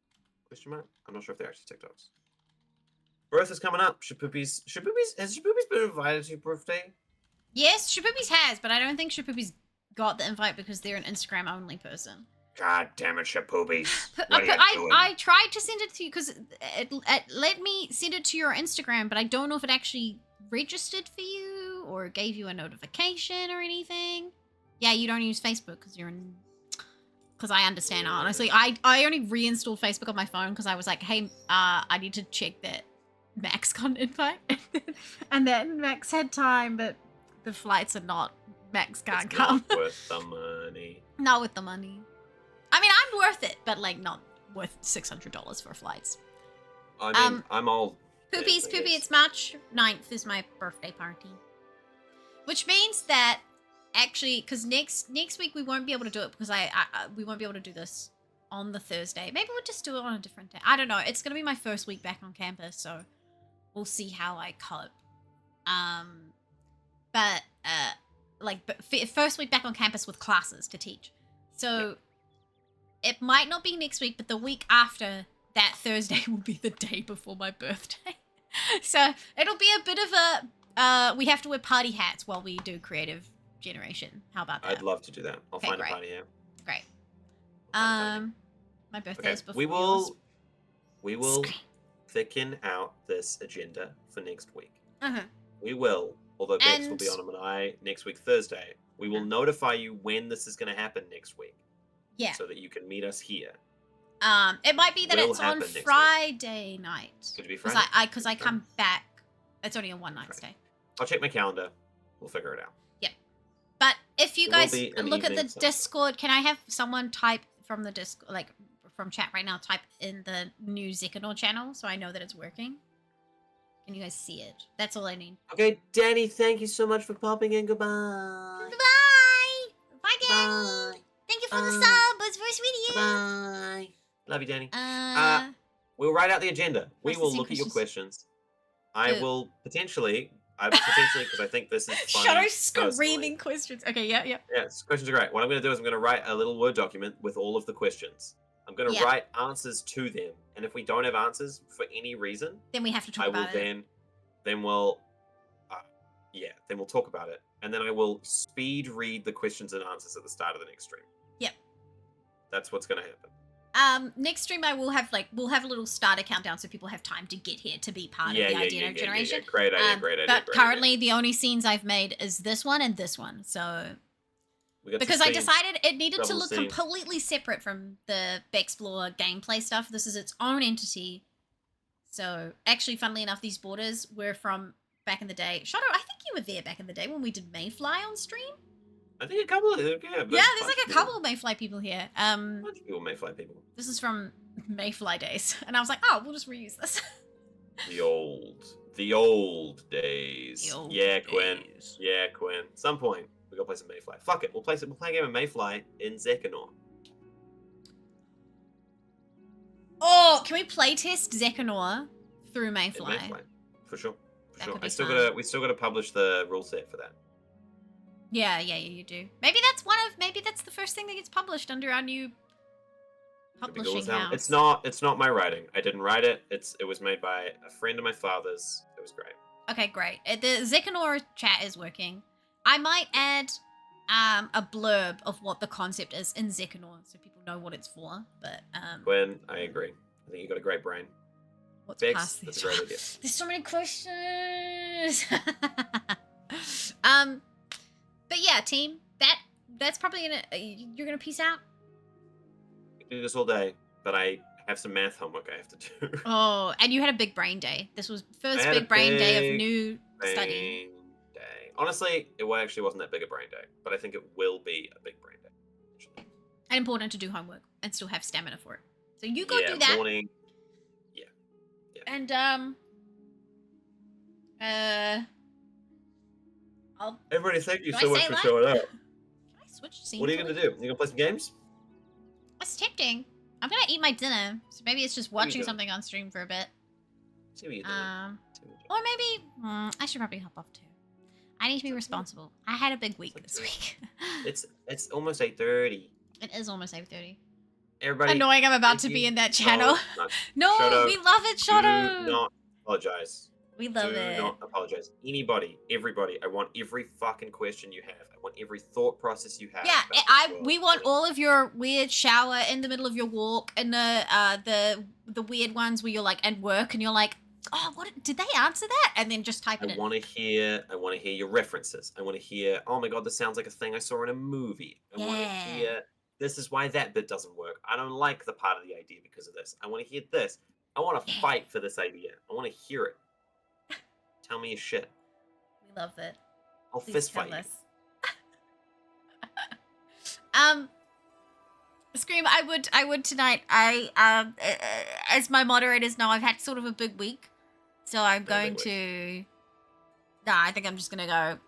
Question mark? I'm not sure if they're actually TikToks. Birthday's coming up. Has Shapoopies been invited to your birthday? Yes, Shapoopies has, but I don't think Shapoopies got the invite because they're an Instagram only person. God damn it, Shapoopies. I tried to send it to you because it let me send it to your Instagram, but I don't know if it actually registered for you or gave you a notification or anything. Yeah, you don't use Facebook because you're in... Because I understand, honestly. I only reinstalled Facebook on my phone because I was like, hey, I need to check that Max got an invite. And then Max had time, but the flights are not. Max can't come. Not worth the money. Not with the money. I mean, I'm worth it, but like not worth $600 for flights. I mean, I'm all... Poopy, it's March 9th is my birthday party. Which means that, actually, because next week we won't be able to do it because we won't be able to do this on the Thursday. Maybe we'll just do it on a different day. I don't know. It's going to be my first week back on campus, so we'll see how I cope. First week back on campus with classes to teach. So it might not be next week, but the week after that Thursday will be the day before my birthday. So it'll be a bit of a, we have to wear party hats while we do creative generation. How about that? I'd love to do that. I'll find a party hat. Great. My birthday is before yours. We will thicken out this agenda for next week. Uh-huh. We will, although Bex will be on them next week Thursday, we will notify you when this is going to happen next week. Yeah. So that you can meet us here. It might be that it's on Friday night. Could it be Friday? Because I come back. It's only a one night stay. I'll check my calendar. We'll figure it out. Yep. But if you guys look at the Discord, can I have someone type from the Discord, like from chat right now, type in the new Zekanor channel so I know that it's working? Can you guys see it? That's all I need. Okay, Danny, thank you so much for popping in. Goodbye. Goodbye. Bye, Danny. Bye. Thank you for the sub. It's very sweet of you. Bye. Love you, Danny. We'll write out the agenda. We will look at your questions. I will potentially, because I think this is fun. Shadow screaming questions. Okay, yeah. Yeah, questions are great. What I'm going to do is I'm going to write a little Word document with all of the questions. I'm going to write answers to them. And if we don't have answers for any reason, then we have to talk about it. Then we'll talk about it. And then I will speed read the questions and answers at the start of the next stream. Yep. That's what's going to happen. Next stream we'll have a little starter countdown so people have time to get here to be part of the idea generation. Yeah. Great idea. But currently the only scenes I've made is this one and this one. So because I decided it needed to look completely separate from the Bexplore gameplay stuff. This is its own entity. So actually, funnily enough, these borders were from back in the day. Shadow, I think you were there back in the day when we did Mayfly on stream. I think a couple of them, there's like a couple of Mayfly people here. A bunch of people Mayfly people. This is from Mayfly days, and I was like, oh, we'll just reuse this. The old days. Quinn. Yeah, Quinn. Some point we gotta play some Mayfly. Fuck it, we'll play a game of Mayfly in Zekanor. Oh, can we playtest Zekanor through Mayfly? For sure. We still gotta publish the rule set for that. Yeah, you do. Maybe that's the first thing that gets published under our new publishing house. It's not my writing. I didn't write it. It was made by a friend of my father's. It was great. Okay, great. The Zekanor chat is working. I might add a blurb of what the concept is in Zekanor so people know what it's for. But Gwen, I agree. I think you got a great brain. What's Bex, past that's a great idea. There's so many questions. But yeah, team, that's probably you're gonna peace out. I can do this all day, but I have some math homework I have to do. Oh, and you had a big brain day. This was first big brain day of new study. Honestly, it actually wasn't that big a brain day, but I think it will be a big brain day. Actually. And important to do homework and still have stamina for it. So you go do that. Morning. Yeah. And everybody, thank you so much for showing up. Can I switch scenes? What are you gonna do? You gonna play some games? It's tempting. I'm gonna eat my dinner, so maybe it's just watching something on stream for a bit. See what you doing. Or maybe I should probably hop off too. I need to be responsible. I had a big week this week. It's almost 8:30. It is almost 8:30. Everybody, annoying. I'm about to be in that channel. No, we love it, Shadow. Do not apologize. We love it. Do not apologize. Anybody, everybody. I want every fucking question you have. I want every thought process you have. Yeah, we want all of your weird shower in the middle of your walk and the weird ones where you're like at work and you're like, oh, what did they answer that? And then just type it in. I want to hear your references. I want to hear, oh my god, this sounds like a thing I saw in a movie. I want to hear, this is why that bit doesn't work. I don't like the part of the idea because of this. I want to hear this. I want to fight for this idea. I want to hear it. Tell me your shit. We love it. I'll fist fight you. Scream, I would tonight. As my moderators know, I've had sort of a big week. So I'm going to... Nah, I think I'm just going to go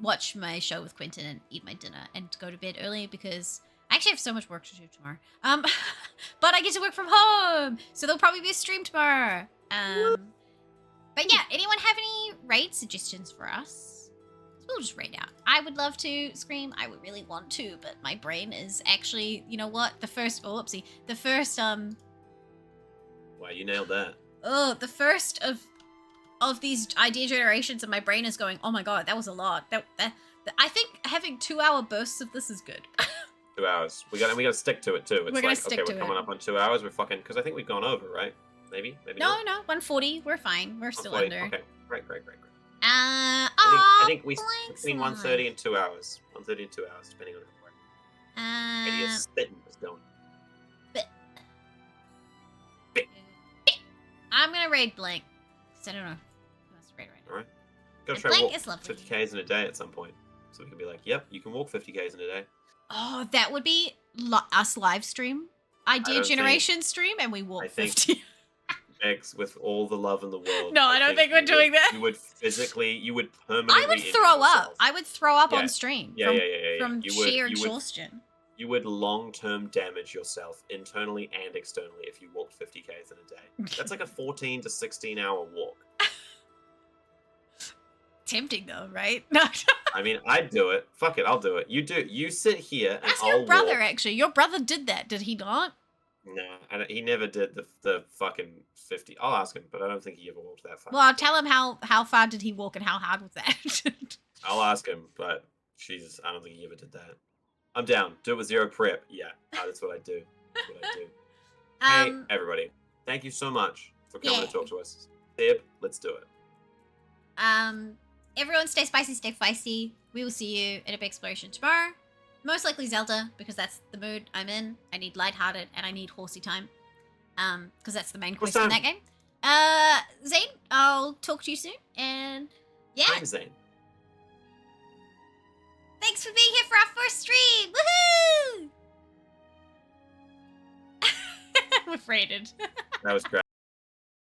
watch my show with Quentin and eat my dinner and go to bed early because I actually have so much work to do tomorrow. But I get to work from home, so there'll probably be a stream tomorrow. But yeah, anyone have any raid suggestions for us? We'll just raid out. I would love to Scream. I would really want to, but my brain is actually, you know what? The first, Wow, you nailed that. Oh, the first of these idea generations, and my brain is going, oh my god, that was a lot. I think having 2-hour bursts of this is good. 2 hours. We got to stick to it too. It's we're coming up on 2 hours. We're fucking, because I think we've gone over, right? Maybe no, not. No, 140. We're fine. We're still under. Okay, great. I think we between 1:30 and 2 hours. 1:30 and 2 hours, depending on how it works. Spitting was going. I'm gonna raid Blank. Cause I don't know who wants to raid right now. Alright. Gotta try to walk 50Ks in a day at some point. So we can be like, yep, you can walk 50Ks in a day. Oh, that would be us live stream. Idea generation stream, and we walk 50. Megs, with all the love in the world. No, I don't think we're doing that. You would permanently. I would throw up. I would throw up on stream. Yeah. From sheer exhaustion. You would long-term damage yourself internally and externally if you walked 50Ks in a day. That's like a 14 to 16-hour walk. Tempting though, right? No. I mean, I'd do it. Fuck it, I'll do it. You do it. You sit here and Ask your brother, actually. Your brother did that, did he not? No, he never did the fucking 50. I'll ask him, but I don't think he ever walked that far. Well, I'll tell him how far did he walk and how hard was that. I'll ask him, but I don't think he ever did that. I'm down. Do it with zero prep. Yeah, that's what I do. That's what I do. Hey, everybody. Thank you so much for coming to talk to us. Dib, let's do it. Everyone stay spicy, stay feisty. We will see you at a big exploration tomorrow. Most likely Zelda, because that's the mood I'm in. I need lighthearted and I need horsey time. Because that's the main quest in that game. Zane, I'll talk to you soon. And yeah. I'm Zane. Thanks for being here for our first stream. Woohoo! We're freighted. That was great.